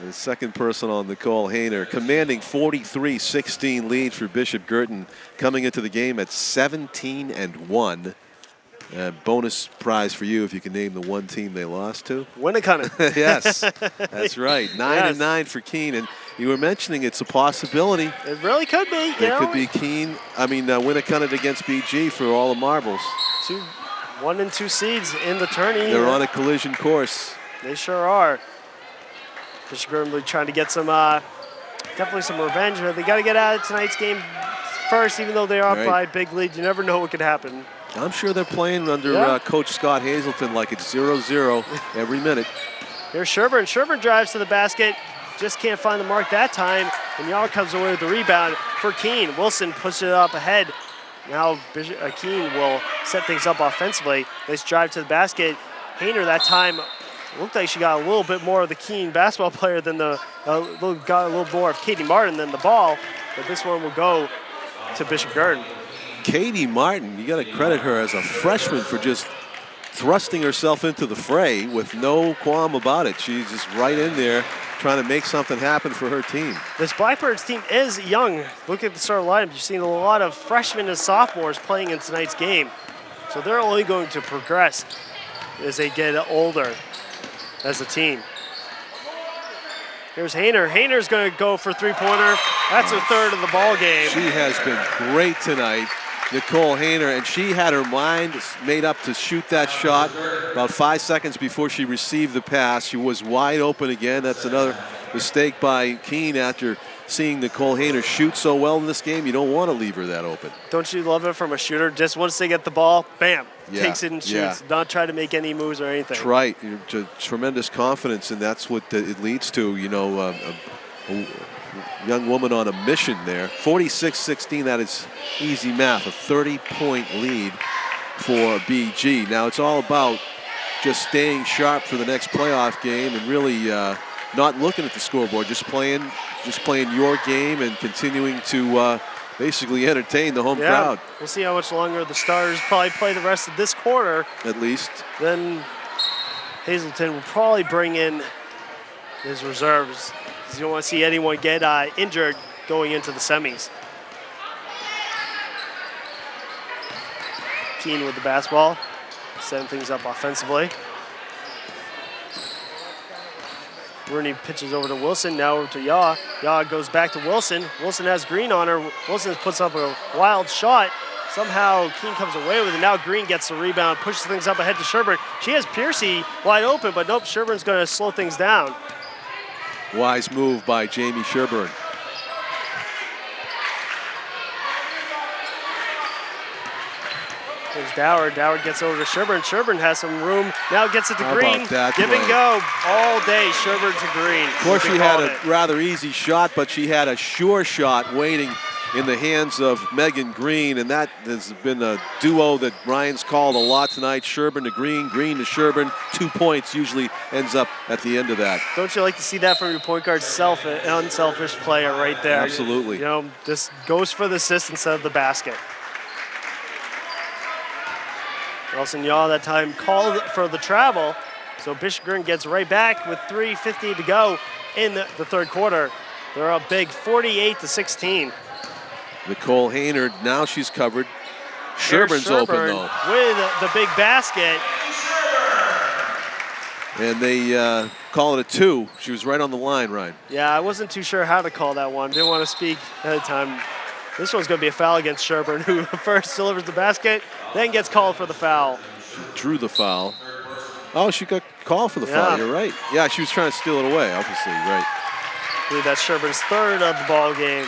The second person on Nicole Hayner, commanding 43-16 lead for Bishop Guertin, coming into the game at 17-1. Bonus prize for you if you can name the one team they lost to. Winnicott. Yes, that's right. 9-9 for Keene, and you were mentioning it's a possibility. It really could be. It could be Keene. Winnicott against BG for all the marbles. 1 and 2 seeds in the tourney. They're on a collision course. They sure are. Bishop Guertin trying to get some, definitely some revenge. They got to get out of tonight's game first, even though they are up by a big lead. You never know what could happen. I'm sure they're playing under Coach Scott Hazelton like it's 0-0 every minute. Here's Sherburne. Sherburne drives to the basket. Just can't find the mark that time. And Yar comes away with the rebound for Keene. Wilson pushes it up ahead. Now Keene will set things up offensively. Nice drive to the basket. Hayner that time looked like she got a little bit more of the Keene basketball player than got a little more of Katie Martin than the ball. But this one will go to Bishop Guertin. Katie Martin, you got to credit her as a freshman for just thrusting herself into the fray with no qualm about it. She's just right in there trying to make something happen for her team. This Blackbirds team is young. Look at the start lineup. You've seen a lot of freshmen and sophomores playing in tonight's game. So they're only going to progress as they get older as a team. Here's Hayner. Hayner's going to go for three-pointer. That's her third of the ball game. She has been great tonight, Nicole Hayner, and she had her mind made up to shoot that shot about 5 seconds before she received the pass. She was wide open again. That's another mistake by Keene after seeing Nicole Hayner shoot so well in this game. You don't want to leave her that open. Don't you love it from a shooter? Just once they get the ball, bam, takes it and shoots. Not try to make any moves or anything. That's right. Tremendous confidence, and that's what it leads to. You know, a young woman on a mission there. 46-16, that is easy math. A 30-point lead for BG. Now it's all about just staying sharp for the next playoff game and really not looking at the scoreboard, just playing your game and continuing to basically entertain the home crowd. We'll see how much longer the Stars probably play the rest of this quarter. At least. Then Hazelton will probably bring in his reserves, because you don't want to see anyone get injured going into the semis. Keene with the basketball, setting things up offensively. Rooney pitches over to Wilson, now over to Yaw. Yaw goes back to Wilson. Wilson has Green on her. Wilson puts up a wild shot. Somehow Keene comes away with it. Now Green gets the rebound, pushes things up ahead to Sherburne. She has Piercy wide open, but nope, Sherburne's going to slow things down. Wise move by Jamie Sherburne. There's Dower. Dower gets over to Sherburne. Sherburne has some room. Now gets it to How Green. about that Give and play? go all day. Sherburne to Green. Of course, she had a rather easy shot, but she had a sure shot waiting in the hands of Megan Green, and that has been a duo that Ryan's called a lot tonight. Sherburne to Green, Green to Sherburne. 2 points usually ends up at the end of that. Don't you like to see that from your point guard? Unselfish player right there. Absolutely. You know, just goes for the assist instead of the basket. Nelson Yaw that time called for the travel, so Bishop Guertin gets right back with 3:50 to go in the third quarter. They're up big, 48-16. Nicole Haynard, now she's covered. There's Sherburne's open though. With the big basket. And they call it a 2. She was right on the line, Ryan. Yeah, I wasn't too sure how to call that one. Didn't want to speak ahead of time. This one's going to be a foul against Sherburne, who first delivers the basket, then gets called for the foul. She drew the foul. Oh, she got called for the foul. You're right. Yeah, she was trying to steal it away, obviously. Right. I believe that's Sherburne's third of the ball game.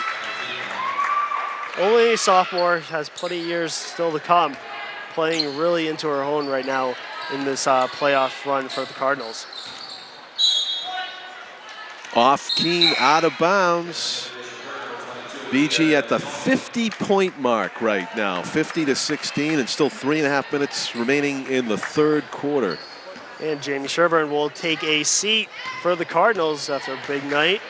Only a sophomore, has plenty of years still to come, playing really into her own right now in this playoff run for the Cardinals. Off Keene, out of bounds. BG at the 50-point mark right now, 50-16, and still 3.5 minutes remaining in the third quarter. And Jamie Sherburne will take a seat for the Cardinals after a big night.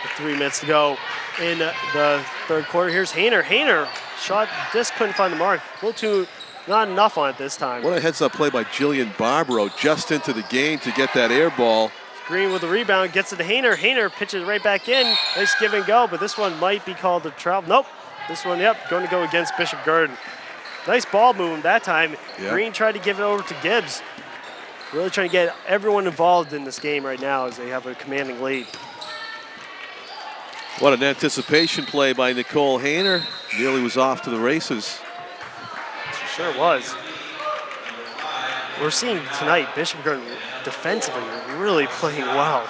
With 3 minutes to go in the third quarter. Here's Hayner. Hayner shot, just couldn't find the mark. A little too, not enough on it this time. What a heads-up play by Jillian Barbaro just into the game to get that air ball. Green with the rebound, gets it to Hayner. Hayner pitches right back in. Nice give and go, but this one might be called a travel. Nope. This one, yep, going to go against Bishop Guertin. Nice ball movement that time. Yep. Green tried to give it over to Gibbs. Really trying to get everyone involved in this game right now as they have a commanding lead. What an anticipation play by Nicole Hayner. Nearly was off to the races. She sure was. We're seeing tonight Bishop Guertin defensively really playing well,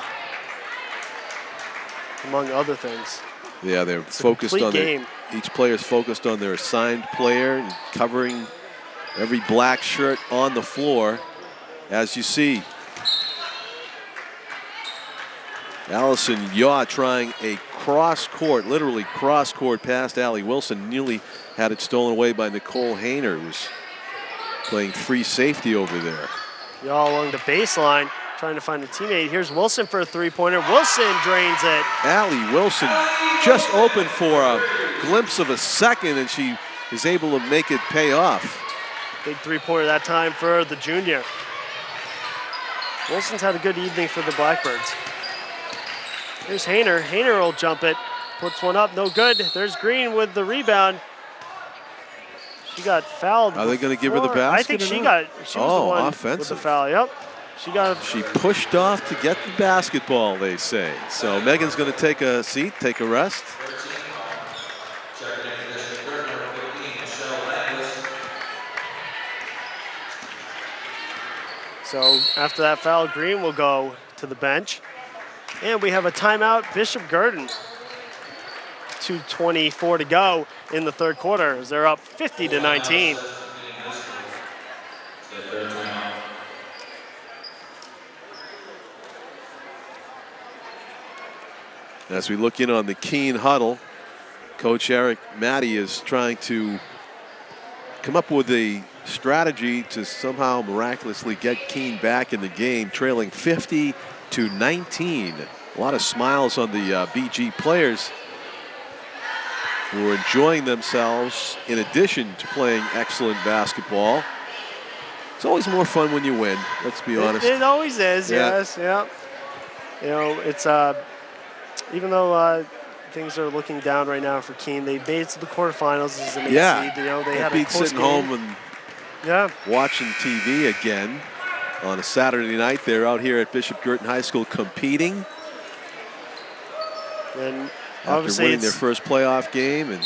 among other things. Yeah, they're focused on game. Each player's focused on their assigned player and covering every black shirt on the floor, as you see. Allison Yaw trying a cross-court, literally cross-court past Allie Wilson. Nearly had it stolen away by Nicole Hayner, who was playing free safety over there. Yaw along the baseline, trying to find a teammate. Here's Wilson for a three-pointer. Wilson drains it. Allie Wilson just open for a glimpse of a second, and she is able to make it pay off. Big three-pointer that time for the junior. Wilson's had a good evening for the Blackbirds. Here's Hayner. Hayner will jump it. Puts one up, no good. There's Green with the rebound. She got fouled. Are they going to give her the basket? I think she was the one offensive. with the foul. Yep. She pushed off to get the basketball, they say. So Megan's going to take a seat, take a rest. So after that foul, Green will go to the bench. And we have a timeout, Bishop Guertin. 2:24 to go in the third quarter as they're up 50-19. As we look in on the Keene huddle, Coach Eric Matty is trying to come up with a strategy to somehow miraculously get Keene back in the game, trailing 50-19. A lot of smiles on the BG players who are enjoying themselves in addition to playing excellent basketball. It's always more fun when you win, let's be honest. It always is, yes, yeah. You know, it's even though things are looking down right now for Keene, they made it to the quarterfinals as an 8 seed. You know, they had a beat close sitting game. home and Yeah. Watching TV again on a Saturday night. They're out here at Bishop Guertin High School competing. And after winning their first playoff game. And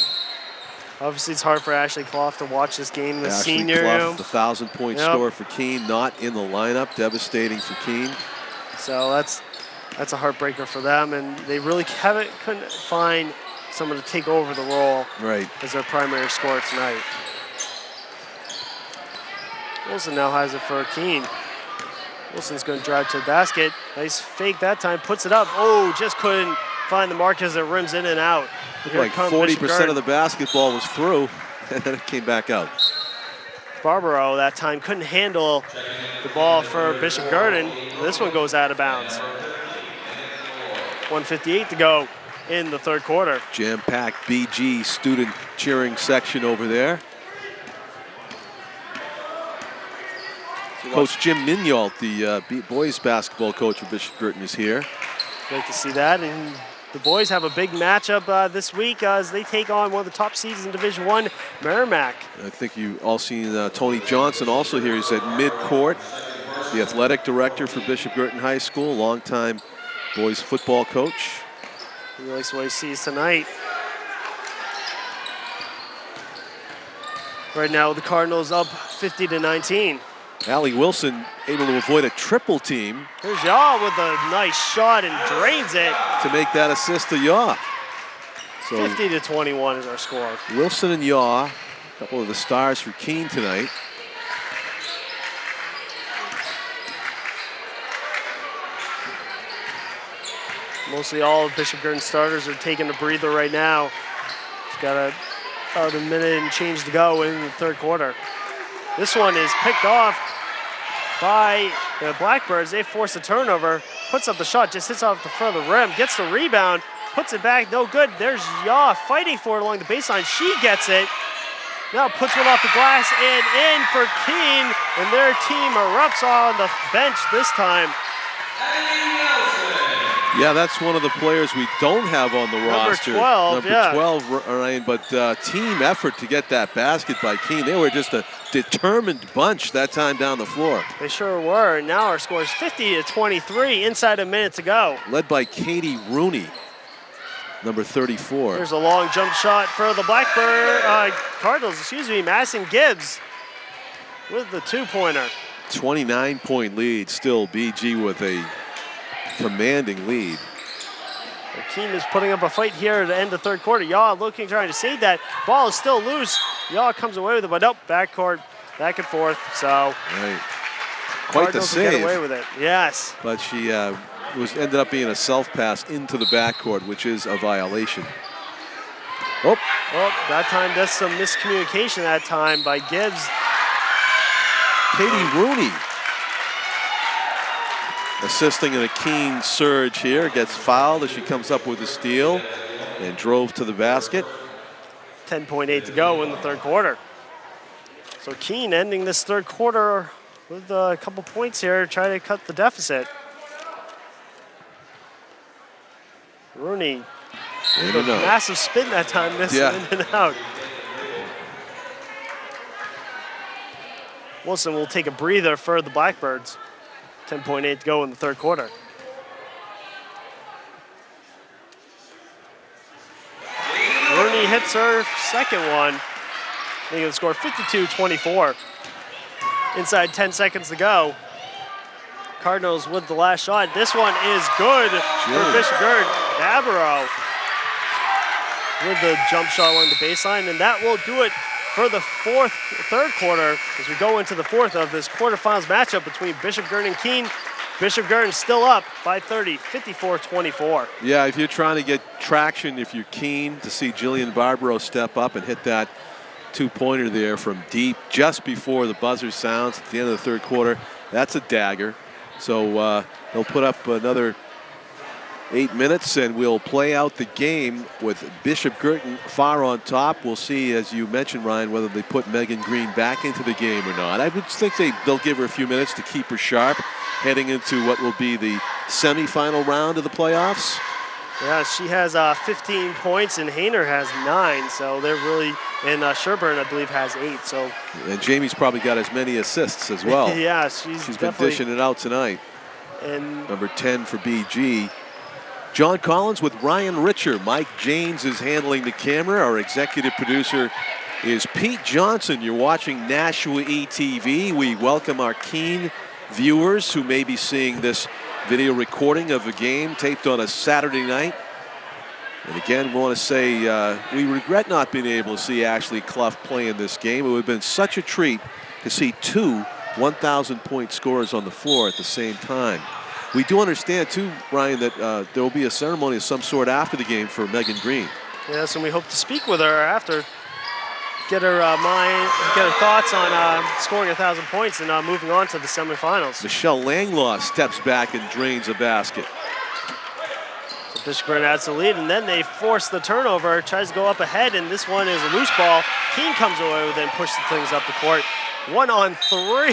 obviously it's hard for Ashley Clough to watch this game. The Ashley senior. Clough, the 1,000-point score for Keene, not in the lineup. Devastating for Keene. So that's a heartbreaker for them, and they really couldn't find someone to take over the role as their primary scorer tonight. Wilson now has it for Keene. Wilson's going to drive to the basket. Nice fake that time, puts it up. Oh, just couldn't find the mark as it rims in and out. Like 40% of the basketball was through, and then it came back out. Barbaro that time couldn't handle the ball for Bishop Guertin. This one goes out of bounds. 1:58 to go in the third quarter. Jam-packed BG student cheering section over there. Coach Jim Mignalt, the boys basketball coach for Bishop Guertin, is here. Great to see that. And the boys have a big matchup this week as they take on one of the top seeds in Division I, Merrimack. I think you all seen Tony Johnson also here. He's at midcourt, the athletic director for Bishop Guertin High School, longtime boys football coach. He likes what he sees tonight. Right now, the Cardinals up 50-19. Allie Wilson able to avoid a triple team. Here's Yaw with a nice shot and drains it. To make that assist to Yaw. So 50-21 is our score. Wilson and Yaw, a couple of the stars for Keene tonight. Mostly all of Bishop Guertin starters are taking a breather right now. It's got about a minute and change to go in the third quarter. This one is picked off by the Blackbirds. They force a turnover, puts up the shot, just hits off the front of the rim, gets the rebound, puts it back, no good. There's Yaw fighting for it along the baseline. She gets it. Now puts one off the glass and in for Keene, and their team erupts on the bench this time. Yeah, that's one of the players we don't have on the roster. 12, Number 12, Ryan, but team effort to get that basket by Keene. They were just a determined bunch that time down the floor. They sure were. Now our score is 50-23, inside a minute to go. Led by Katie Rooney, number 34. There's a long jump shot for the Cardinals, Madison Gibbs with the two-pointer. 29-point lead, still BG with a commanding lead. Keene is putting up a fight here at the end of the third quarter. Yaw trying to save that. Ball is still loose. Yaw comes away with it, but nope, backcourt, back and forth. So quite the save. Get away with it. Yes. But she ended up being a self pass into the backcourt, which is a violation. Oh, that time there's some miscommunication that time by Gibbs. Katie Rooney assisting in a Keene surge here, gets fouled as she comes up with a steal and drove to the basket. 10:8 to go in the third quarter. So Keene ending this third quarter with a couple points here, trying to cut the deficit. Rooney with a massive spin that time, missing in and out. Wilson will take a breather for the Blackbirds. 10:8 to go in the third quarter. Rooney hits her second one, making the score 52-24. Inside 10 seconds to go. Cardinals with the last shot. This one is good for Bishop Guertin. Barbaro with the jump shot along the baseline, and that will do it for the third quarter as we go into the fourth of this quarterfinals matchup between Bishop Guertin and Keene. Bishop Guertin still up by 30, 54-24. Yeah, if you're trying to get traction, if you're Keene, to see Jillian Barbaro step up and hit that two-pointer there from deep just before the buzzer sounds at the end of the third quarter, that's a dagger. So they'll put up another 8 minutes, and we'll play out the game with Bishop Guertin far on top. We'll see, as you mentioned, Ryan, whether they put Megan Green back into the game or not. I would think they'll give her a few minutes to keep her sharp heading into what will be the semifinal round of the playoffs. Yeah, she has 15 points, and Hayner has 9. So they're really, and Sherburne, I believe, has 8. So. And Jamie's probably got as many assists as well. Yeah, she's been dishing it out tonight. And number 10 for BG. John Collins with Ryan Richer. Mike Janes is handling the camera. Our executive producer is Pete Johnson. You're watching Nashua ETV. We welcome our Keene viewers who may be seeing this video recording of a game taped on a Saturday night. And again, we want to say we regret not being able to see Ashley Clough play in this game. It would have been such a treat to see 2 1,000-point scorers on the floor at the same time. We do understand, too, Ryan, that there will be a ceremony of some sort after the game for Megan Green. Yes, and we hope to speak with her after, get her thoughts on scoring 1,000 points and moving on to the semifinals. Michelle Langlaw steps back and drains a basket. So Bishop Guertin adds the lead, and then they force the turnover, tries to go up ahead, and this one is a loose ball. Keene comes away with it and pushes things up the court. 1-on-3,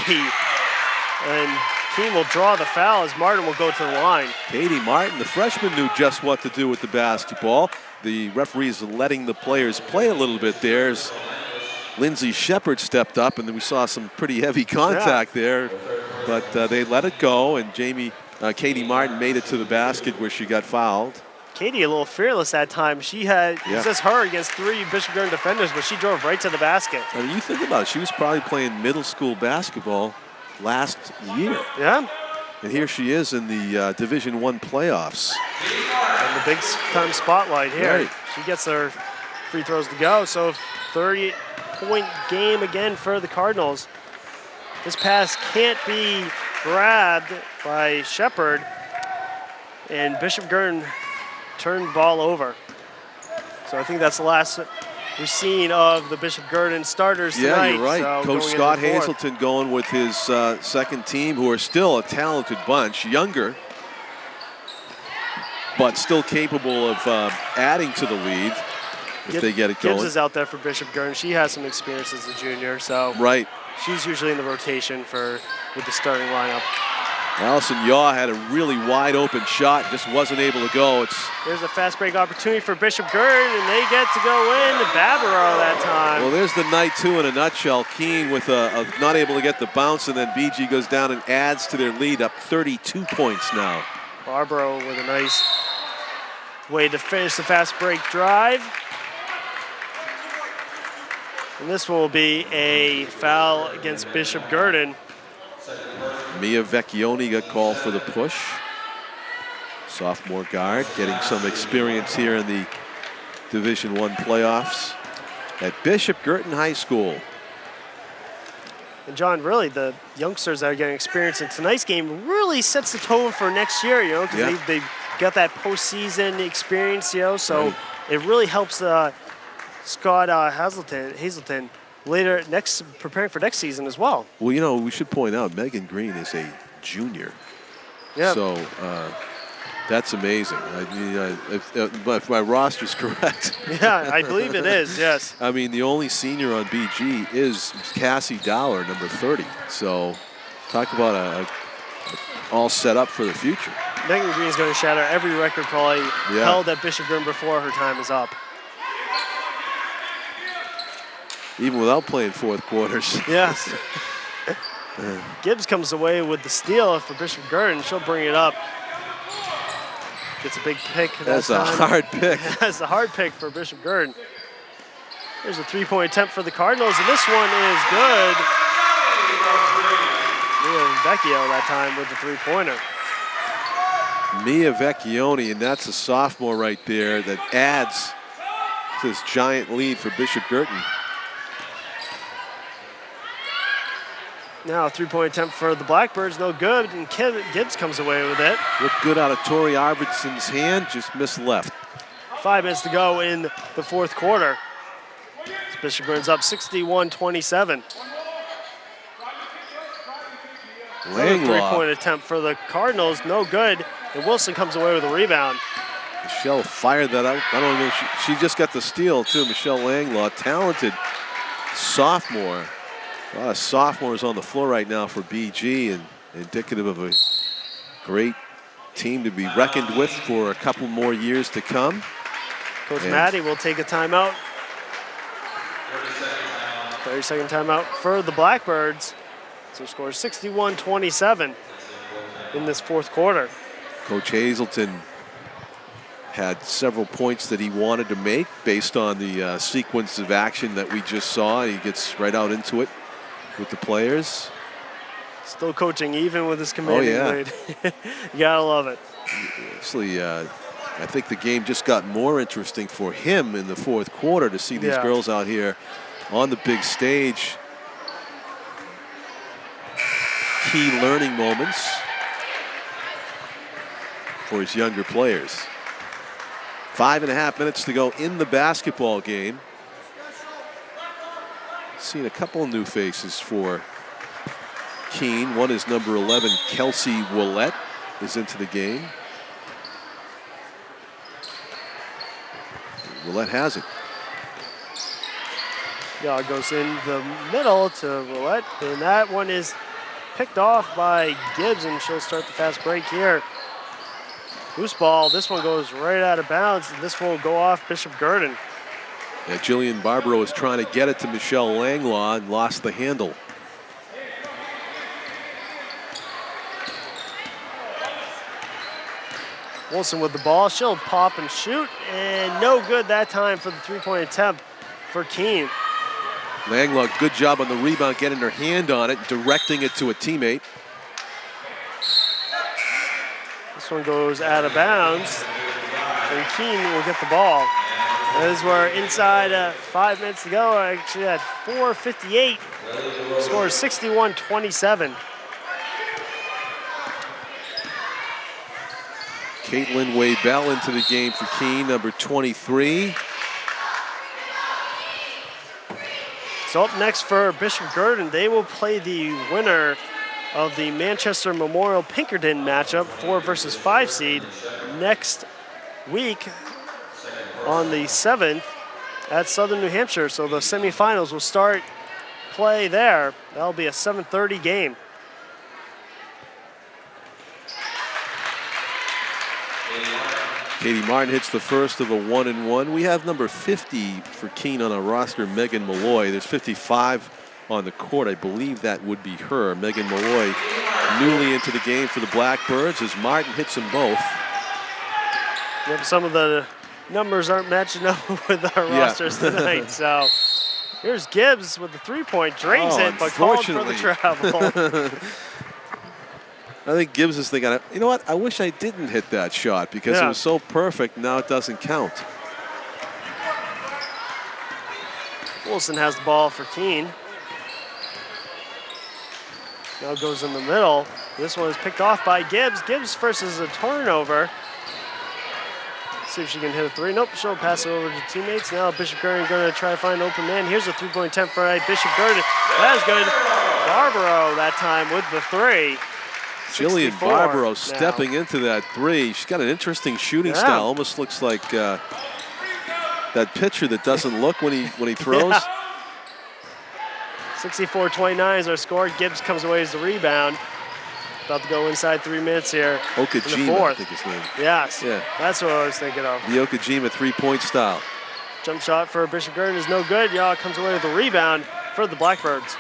and Keene will draw the foul as Martin will go to the line. Katie Martin, the freshman, knew just what to do with the basketball. The referees letting the players play a little bit there as Lindsay Shepard stepped up, and then we saw some pretty heavy contact there, but they let it go, and Katie Martin made it to the basket where she got fouled. Katie a little fearless that time. It was just her against 3 Bishop Guertin defenders, but she drove right to the basket. I mean, you think about it, she was probably playing middle school basketball last year. Yeah. And here she is in the Division I playoffs. And the big time spotlight here. Right. She gets her free throws to go. So 30-point game again for the Cardinals. This pass can't be grabbed by Shepard. And Bishop Guertin turned ball over. So I think that's the last we've seen of the Bishop Guertin starters tonight. Yeah, you're right. So Coach Scott Hazelton going with his second team, who are still a talented bunch, younger, but still capable of adding to the lead if they get it going. Gibbs is out there for Bishop Guertin. She has some experience as a junior, so right. She's usually in the rotation with the starting lineup. Allison Yaw had a really wide open shot, just wasn't able to go. There's a fast break opportunity for Bishop Guertin, and they get to go in to Barbaro that time. Well, there's the night, too, in a nutshell. Keene with not able to get the bounce, and then BG goes down and adds to their lead, up 32 points now. Barbaro with a nice way to finish the fast break drive. And this will be a foul against Bishop Guertin. Mia Vecchione got called for the push. Sophomore guard getting some experience here in the Division I playoffs at Bishop Guertin High School. And John, really, the youngsters that are getting experience in tonight's game really sets the tone for next year, because they've got that postseason experience, so right. It really helps Scott Hazelton later preparing for next season as well. Well, we should point out Megan Green is a junior. Yeah. So that's amazing. If my roster's correct. Yeah, I believe it is, yes. I mean, the only senior on BG is Cassie Dowler, number 30. So talk about all set up for the future. Megan Green is going to shatter every record probably held at Bishop Guertin before her time is up. Even without playing fourth quarters. Yes. Gibbs comes away with the steal for Bishop Guertin. She'll bring it up. Gets a big pick. That's a hard pick. That's a hard pick for Bishop Guertin. There's a three-point attempt for the Cardinals, and this one is good. Mia Vecchio that time with the three-pointer. Mia Vecchione, and that's a sophomore right there that adds to this giant lead for Bishop Guertin. Now a three-point attempt for the Blackbirds, no good, and Gibbs comes away with it. Looked good out of Tori Arvidsson's hand, just missed left. 5 minutes to go in the fourth quarter. Bishop Guertin's up 61-27. Three-point attempt for the Cardinals, no good, and Wilson comes away with a rebound. Michelle fired that out. I don't know, she just got the steal too, Michelle Langlaw, talented sophomore. A lot of sophomores on the floor right now for BG, and indicative of a great team to be reckoned with for a couple more years to come. Coach Maddie will take a timeout. 30-second timeout for the Blackbirds. So score 61-27 in this fourth quarter. Coach Hazelton had several points that he wanted to make based on the sequence of action that we just saw. He gets right out into it with the players. Still coaching even with his commanding lead. You gotta love it. Actually, I think the game just got more interesting for him in the fourth quarter to see these girls out here on the big stage. Key learning moments for his younger players. 5.5 minutes to go in the basketball game. Seen a couple new faces for Keene. One is number 11, Kelsey Willett, is into the game. Willett has it. Yeah, it goes in the middle to Willett, and that one is picked off by Gibbs, and she'll start the fast break here. Loose ball, this one goes right out of bounds, and this will go off Bishop Guertin. Yeah, Jillian Barbaro was trying to get it to Michelle Langlaw and lost the handle. Wilson with the ball, she'll pop and shoot, and no good that time for the three-point attempt for Keene. Langlaw, good job on the rebound, getting her hand on it, directing it to a teammate. This one goes out of bounds, and Keene will get the ball. As we're inside 5 minutes to go, actually at 4:58, score 61-27. Caitlin Waybell into the game for Keene, number 23. So up next for Bishop Guertin, they will play the winner of the Manchester Memorial Pinkerton matchup, 4 versus 5 seed, next week on the 7th at Southern New Hampshire. So the semifinals will start play there. That'll be a 7:30 game. Katie Martin hits the first of a 1-and-1. We have number 50 for Keene on our roster, Megan Malloy. There's 55 on the court. I believe that would be her. Megan Malloy newly into the game for the Blackbirds as Martin hits them both. Yep, some of the numbers aren't matching up with our rosters tonight. So here's Gibbs with the three-point, drains it, but called for the travel. I think Gibbs is thinking, you know what, I wish I didn't hit that shot because it was so perfect, now it doesn't count. Wilson has the ball for Keene. Now goes in the middle. This one is picked off by Gibbs. Gibbs first is a turnover. See if she can hit a three. Nope, she'll pass it over to teammates. Now Bishop Guertin going to try to find an open man. Here's a three-point attempt for Bishop Guertin. That is good. Barbaro that time with the three. Jillian Barbaro stepping into that three. She's got an interesting shooting style. Almost looks like that pitcher that doesn't look when he throws. 64-29 is our score. Gibbs comes away as the rebound. About to go inside 3 minutes here. Okajima, I think his name. Yes, that's what I was thinking of. The Okajima three-point style. Jump shot for Bishop Guertin is no good. Y'all comes away with a rebound for the Blackbirds.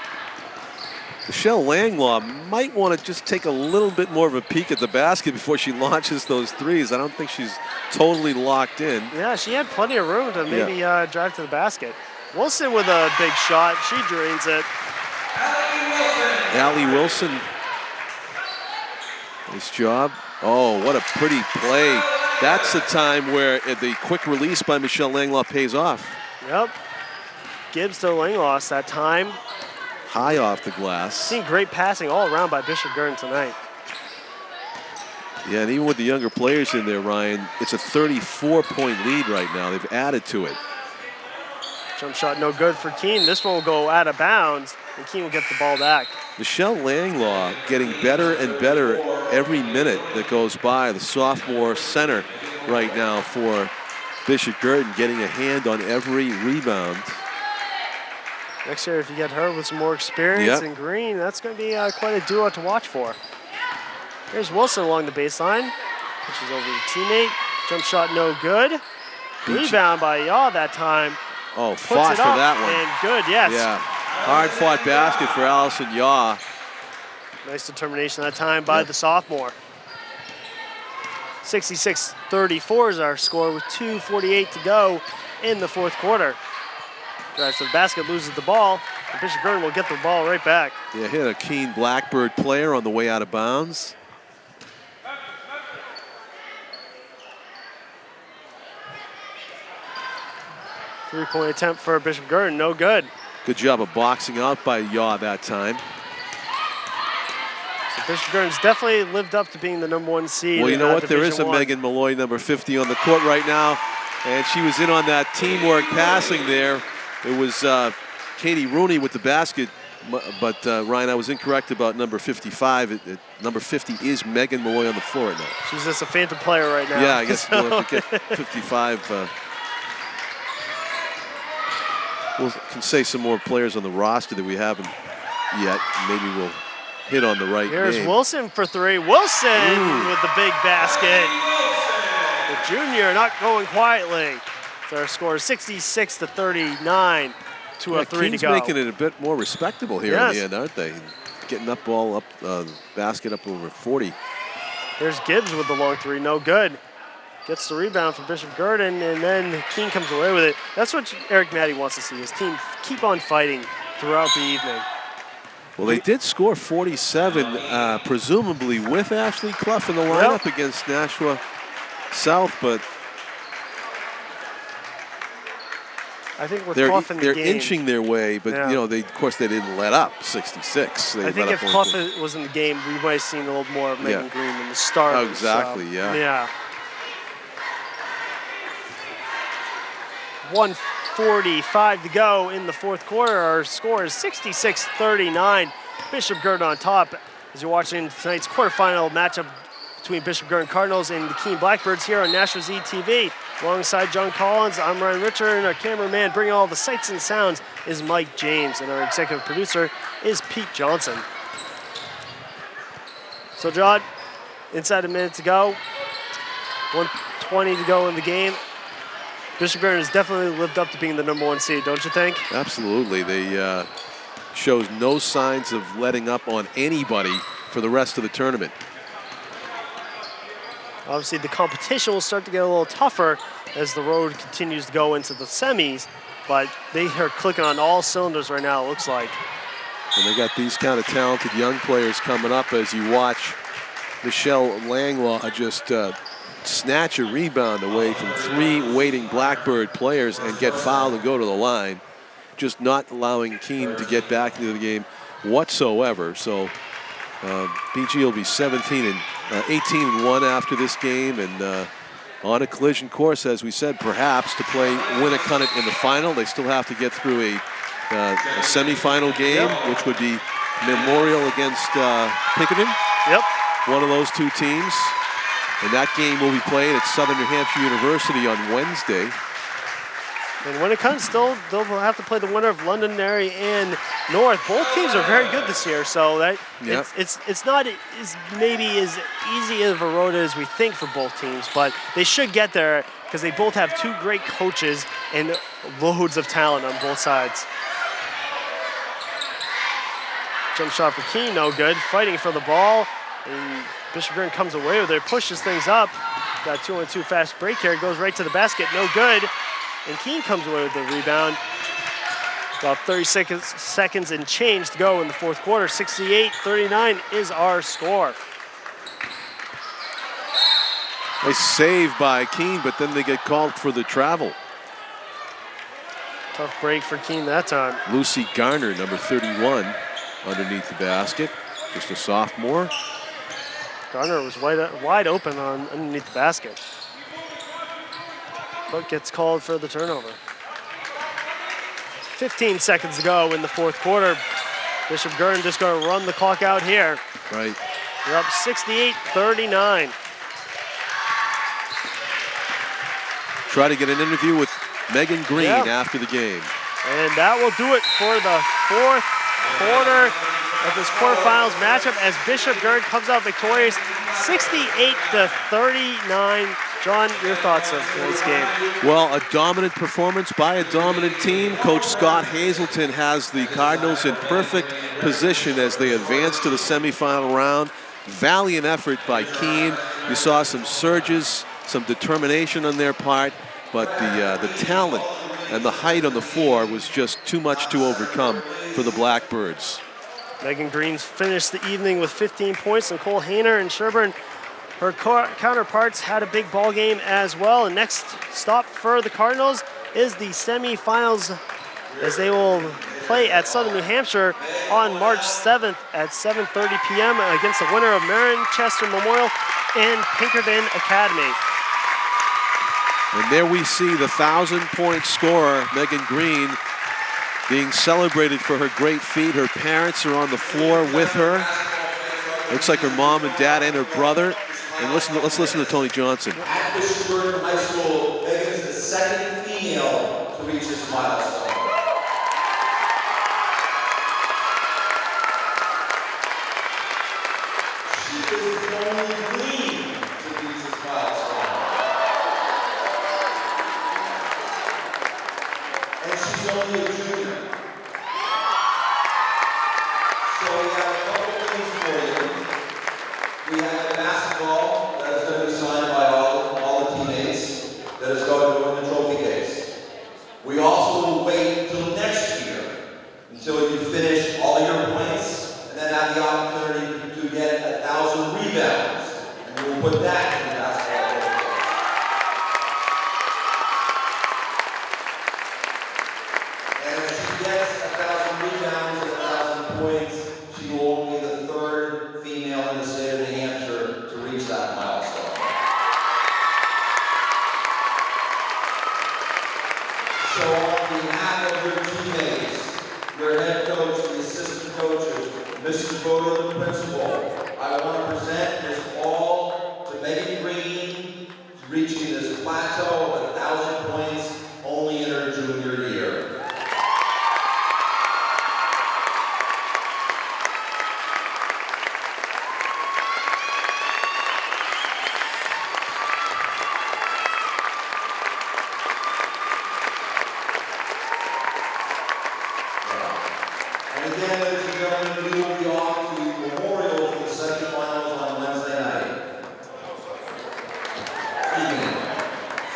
Michelle Langlaw might want to just take a little bit more of a peek at the basket before she launches those threes. I don't think she's totally locked in. Yeah, she had plenty of room to maybe drive to the basket. Wilson with a big shot. She drains it. Allie Wilson. Nice job. Oh, what a pretty play. That's the time where the quick release by Michelle Langlaw pays off. Yep. Gibbs to Langlaw that time. High off the glass. Seeing great passing all around by Bishop Guertin tonight. Yeah, and even with the younger players in there, Ryan, it's a 34-point lead right now. They've added to it. Jump shot no good for Keene. This one will go out of bounds, and Keene will get the ball back. Michelle Langlaw getting better and better every minute that goes by. The sophomore center right now for Bishop Guertin, getting a hand on every rebound. Next year, if you get her with some more experience in green, that's going to be quite a duo to watch for. Here's Wilson along the baseline. Pushes over the teammate. Jump shot no good. Rebound by Yaw that time. Oh, fought for that one. And good, yes. Yeah, hard fought basket for Allison Yaw. Nice determination that time by the sophomore. 66-34 is our score with 2:48 to go in the fourth quarter. Drives to the basket, loses the ball, and Bishop Guertin will get the ball right back. Yeah, hit a Keene Blackbird player on the way out of bounds. Three-point attempt for Bishop Guertin, no good. Good job of boxing out by Yaw that time. So Bishop Guertin's definitely lived up to being the #1 seed. Well, you know what? There is a Division I. Megan Malloy, number 50, on the court right now, and she was in on that teamwork passing there. It was Katie Rooney with the basket, but Ryan, I was incorrect about number 55. Number 50 is Megan Malloy on the floor right now. She's just a phantom player right now. Yeah, I guess we'll have to get 55. We can say some more players on the roster that we haven't yet. Maybe we'll hit on the right Here's name. Wilson for three. Wilson with the big basket. The junior not going quietly. So our score is 66-39. 2:03 to Keene's go. making it a bit more respectable here Yes. in the end, aren't they? Getting up ball up, basket up over 40. There's Gibbs with the long three, no good. Gets the rebound from Bishop Guertin, and then Keene comes away with it. That's what Eric Matty wants to see, his team keep on fighting throughout the evening. Well, they did score 47, presumably with Ashley Clough in the lineup against Nashua South, but I think with Clough in the they're game, inching their way, but you know, of course they didn't let up 66. I think if Clough was in the game, we might have seen a little more of Megan Green in the start. Oh, exactly, Yeah. 1:45 to go in the fourth quarter. Our score is 66-39. Bishop Guertin on top. As you're watching tonight's quarterfinal matchup between Bishop Guertin Cardinals and the Keene Blackbirds here on Nashua ZTV. Alongside John Collins, I'm Ryan Richard, and our cameraman bringing all the sights and sounds is Mike James, and our executive producer is Pete Johnson. So John, inside a minute to go, 1:20 to go in the game. Bishop Guertin has definitely lived up to being the #1 seed, don't you think? Absolutely. They shows no signs of letting up on anybody for the rest of the tournament. Obviously, the competition will start to get a little tougher as the road continues to go into the semis, but they are clicking on all cylinders right now, it looks like. And they got these kind of talented young players coming up as you watch Michelle Langlaw just snatch a rebound away from three waiting Blackbird players and get fouled and go to the line, just not allowing Keene to get back into the game whatsoever. So BG will be 18-1 after this game, and on a collision course, as we said, perhaps to play Winnicott in the final. They still have to get through a semifinal game, which would be Memorial against Pinkerton. One of those two teams. And that game will be played at Southern New Hampshire University on Wednesday. And when it comes, they'll have to play the winner of Londonderry and North. Both teams are very good this year, so that it's not as maybe as easy of a road as we think for both teams, but they should get there because they both have two great coaches and loads of talent on both sides. Jump shot for Keene, no good. Fighting for the ball, and Bishop Guertin comes away with it, pushes things up. Got 2-on-2 fast break here, goes right to the basket, no good. And Keene comes away with the rebound. About 30 seconds and change to go in the fourth quarter. 68-39 is our score. Nice save by Keene, but then they get called for the travel. Tough break for Keene that time. Lucy Garner, number 31, underneath the basket. Just a sophomore. Garner was wide open underneath the basket, but gets called for the turnover. 15 seconds to go in the fourth quarter. Bishop Guertin just going to run the clock out here. Right. We're up 68-39. Try to get an interview with Megan Green after the game. And that will do it for the fourth quarter. of this quarterfinals matchup as Bishop Guertin comes out victorious 68-39. John, your thoughts of tonight's game? Well, a dominant performance by a dominant team. Coach Scott Hazelton has the Cardinals in perfect position as they advance to the semifinal round. Valiant effort by Keene. You saw some surges, some determination on their part, but the talent and the height on the floor was just too much to overcome for the Blackbirds. Megan Green finished the evening with 15 points. Nicole Hayner and Sherburne, her counterparts, had a big ball game as well. And next stop for the Cardinals is the semifinals, as they will play at Southern New Hampshire on March 7th at 7:30 p.m. against the winner of Manchester Memorial and Pinkerton Academy. And there we see the 1,000-point scorer, Megan Green, being celebrated for her great feat. Her parents are on the floor with her. Looks like her mom and dad and her brother. And let's listen to Tony Johnson. At Bishop Guertin High School, Megan is the second female to reach this milestone. She is the only green to reach this milestone. And she's only a junior. So we have a couple things for you. We have basketball that is going to be signed by all the teammates that is going to win the trophy case. We also will wait until next year until you finish all your points and then have the opportunity to get 1,000 rebounds. And we will put that in the basketball trophy case. And if she gets 1,000 rebounds and 1,000 points, she will only be the third female in the state of New Hampshire to reach that milestone. So on behalf of your teammates, your head coach, the assistant coaches, Mrs. Bodo, the principal, I want to present this all to Megan Green, reaching this plateau of 1,000 points only in her junior year. And again, ladies and gentlemen, we will be off to Memorial for the semifinals on Wednesday night. Evening.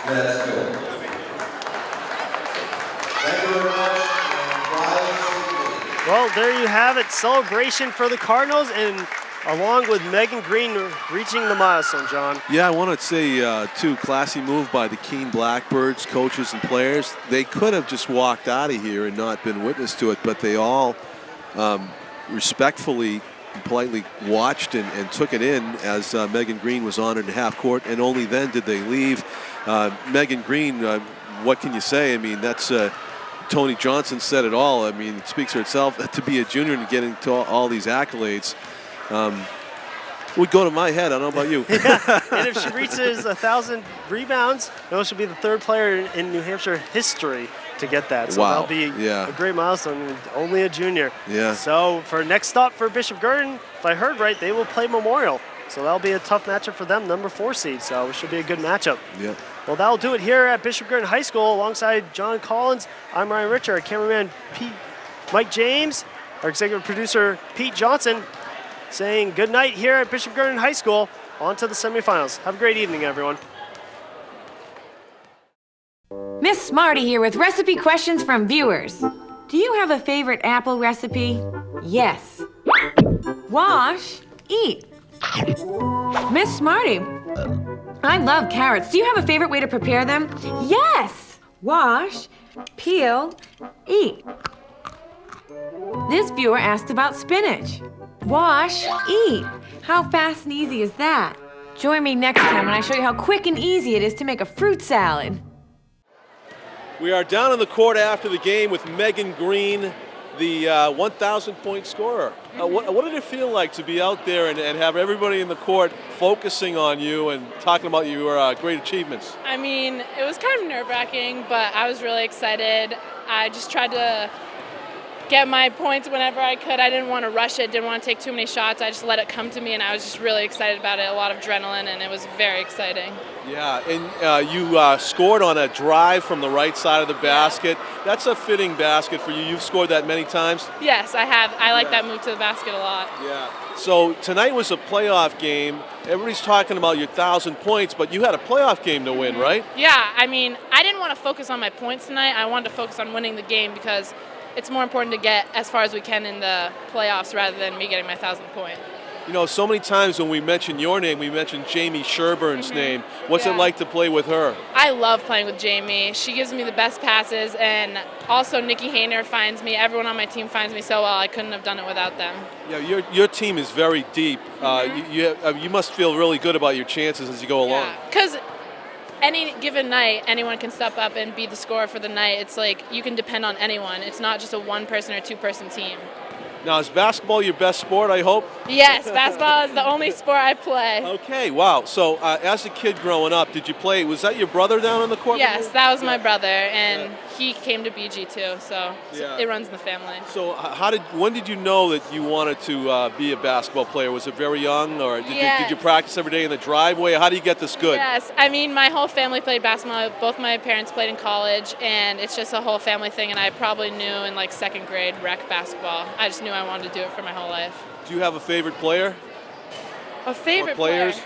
Let's go. Thank you very much, and drive safely. Well, there you have it. Celebration for the Cardinals, and along with Megan Green reaching the milestone, John. Yeah, I want to say, too, classy move by the Keene Blackbirds, coaches and players. They could have just walked out of here and not been witness to it, but they all respectfully and politely watched and took it in as Megan Green was honored in half court, and only then did they leave. Megan Green, what can you say? I mean, that's Tony Johnson said it all. I mean, it speaks for itself. To be a junior and getting to all these accolades would go to my head. I don't know about you. Yeah. And if she reaches 1,000 rebounds, she'll be the third player in New Hampshire history to get that. So Wow. that'll be Yeah. a great milestone. Only a junior. Yeah. So for next stop for Bishop Guertin, if I heard right, they will play Memorial. So that'll be a tough matchup for them, number 4 seed. So it should be a good matchup. Yeah. Well, that'll do it here at Bishop Guertin High School. Alongside John Collins, I'm Ryan Richer, our cameraman Mike James, our executive producer Pete Johnson, saying good night here at Bishop Guertin High School. On to the semifinals. Have a great evening, everyone. Miss Smarty here with recipe questions from viewers. Do you have a favorite apple recipe? Yes. Wash, eat. Miss Smarty, I love carrots. Do you have a favorite way to prepare them? Yes. Wash, peel, eat. This viewer asked about spinach. Wash, eat. How fast and easy is that? Join me next time when I show you how quick and easy it is to make a fruit salad. We are down on the court after the game with Megan Green, the 1,000-point scorer. What did it feel like to be out there and have everybody in the court focusing on you and talking about your great achievements? I mean, it was kind of nerve-wracking, but I was really excited. I just tried to get my points whenever I could. I didn't want to rush it, didn't want to take too many shots. I just let it come to me, and I was just really excited about it. A lot of adrenaline, and it was very exciting. Yeah, and you scored on a drive from the right side of the basket. That's a fitting basket for you. You've scored that many times? Yes, I have. I like that move to the basket a lot. Yeah. So tonight was a playoff game. Everybody's talking about your 1,000 points, but you had a playoff game to win, right? Yeah, I mean, I didn't want to focus on my points tonight. I wanted to focus on winning the game because it's more important to get as far as we can in the playoffs rather than me getting my 1,000th point. You know, so many times when we mention your name, we mention Jamie Sherburne's name. What's it like to play with her? I love playing with Jamie. She gives me the best passes, and also Nikki Hayner finds me. Everyone on my team finds me so well. I couldn't have done it without them. Yeah, your team is very deep. You must feel really good about your chances as you go along. Because any given night, anyone can step up and be the scorer for the night. It's like you can depend on anyone. It's not just a one-person or two-person team. Now, is basketball your best sport, I hope? Yes, basketball is the only sport I play. Okay, wow. So as a kid growing up, did you play, was that your brother down on the court? Yes, that was my brother, and he came to BG too, so it runs in the family. So when did you know that you wanted to be a basketball player? Was it very young, or did you practice every day in the driveway? How do you get this good? Yes, I mean, my whole family played basketball. Both my parents played in college, and it's just a whole family thing, and I probably knew in like second grade rec basketball. I just knew I wanted to do it for my whole life. Do you have a favorite player? A favorite players?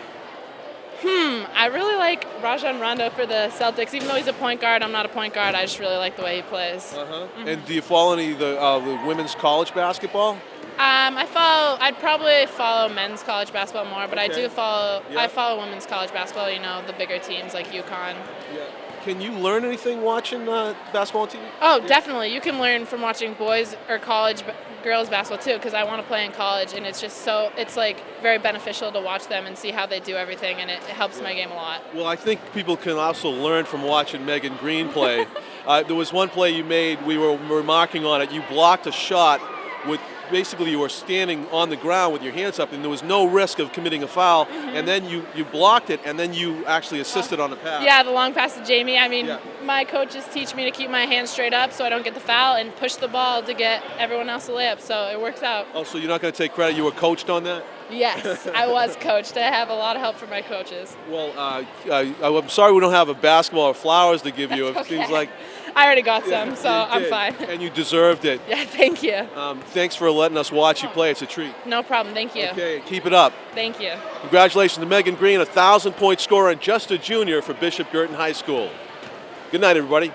Player? I really like Rajon Rondo for the Celtics. Even though he's a point guard, I'm not a point guard. I just really like the way he plays. And do you follow any of the women's college basketball? I'd probably follow men's college basketball more, but I do follow. I follow women's college basketball. You know, the bigger teams like UConn. Yeah. Can you learn anything watching basketball on TV? Oh, definitely. You can learn from watching boys or girls basketball too, because I want to play in college, and it's like very beneficial to watch them and see how they do everything, and it helps my game a lot. Well, I think people can also learn from watching Megan Green play. There was one play you made, we were remarking on it, you blocked a shot with, basically you were standing on the ground with your hands up, and there was no risk of committing a foul, and then you blocked it, and then you actually assisted on the pass. Yeah, the long pass to Jamie. I mean, my coaches teach me to keep my hands straight up so I don't get the foul and push the ball to get everyone else a layup, so it works out. Oh, so you're not going to take credit? You were coached on that? Yes, I was coached. I have a lot of help from my coaches. Well, I'm sorry we don't have a basketball or flowers to give you. It seems like I already got some, so I'm fine. And you deserved it. Yeah, thank you. Thanks for letting us watch you play. It's a treat. No problem. Thank you. Okay, keep it up. Thank you. Congratulations to Megan Green, 1,000-point scorer and just a junior for Bishop Guertin High School. Good night, everybody.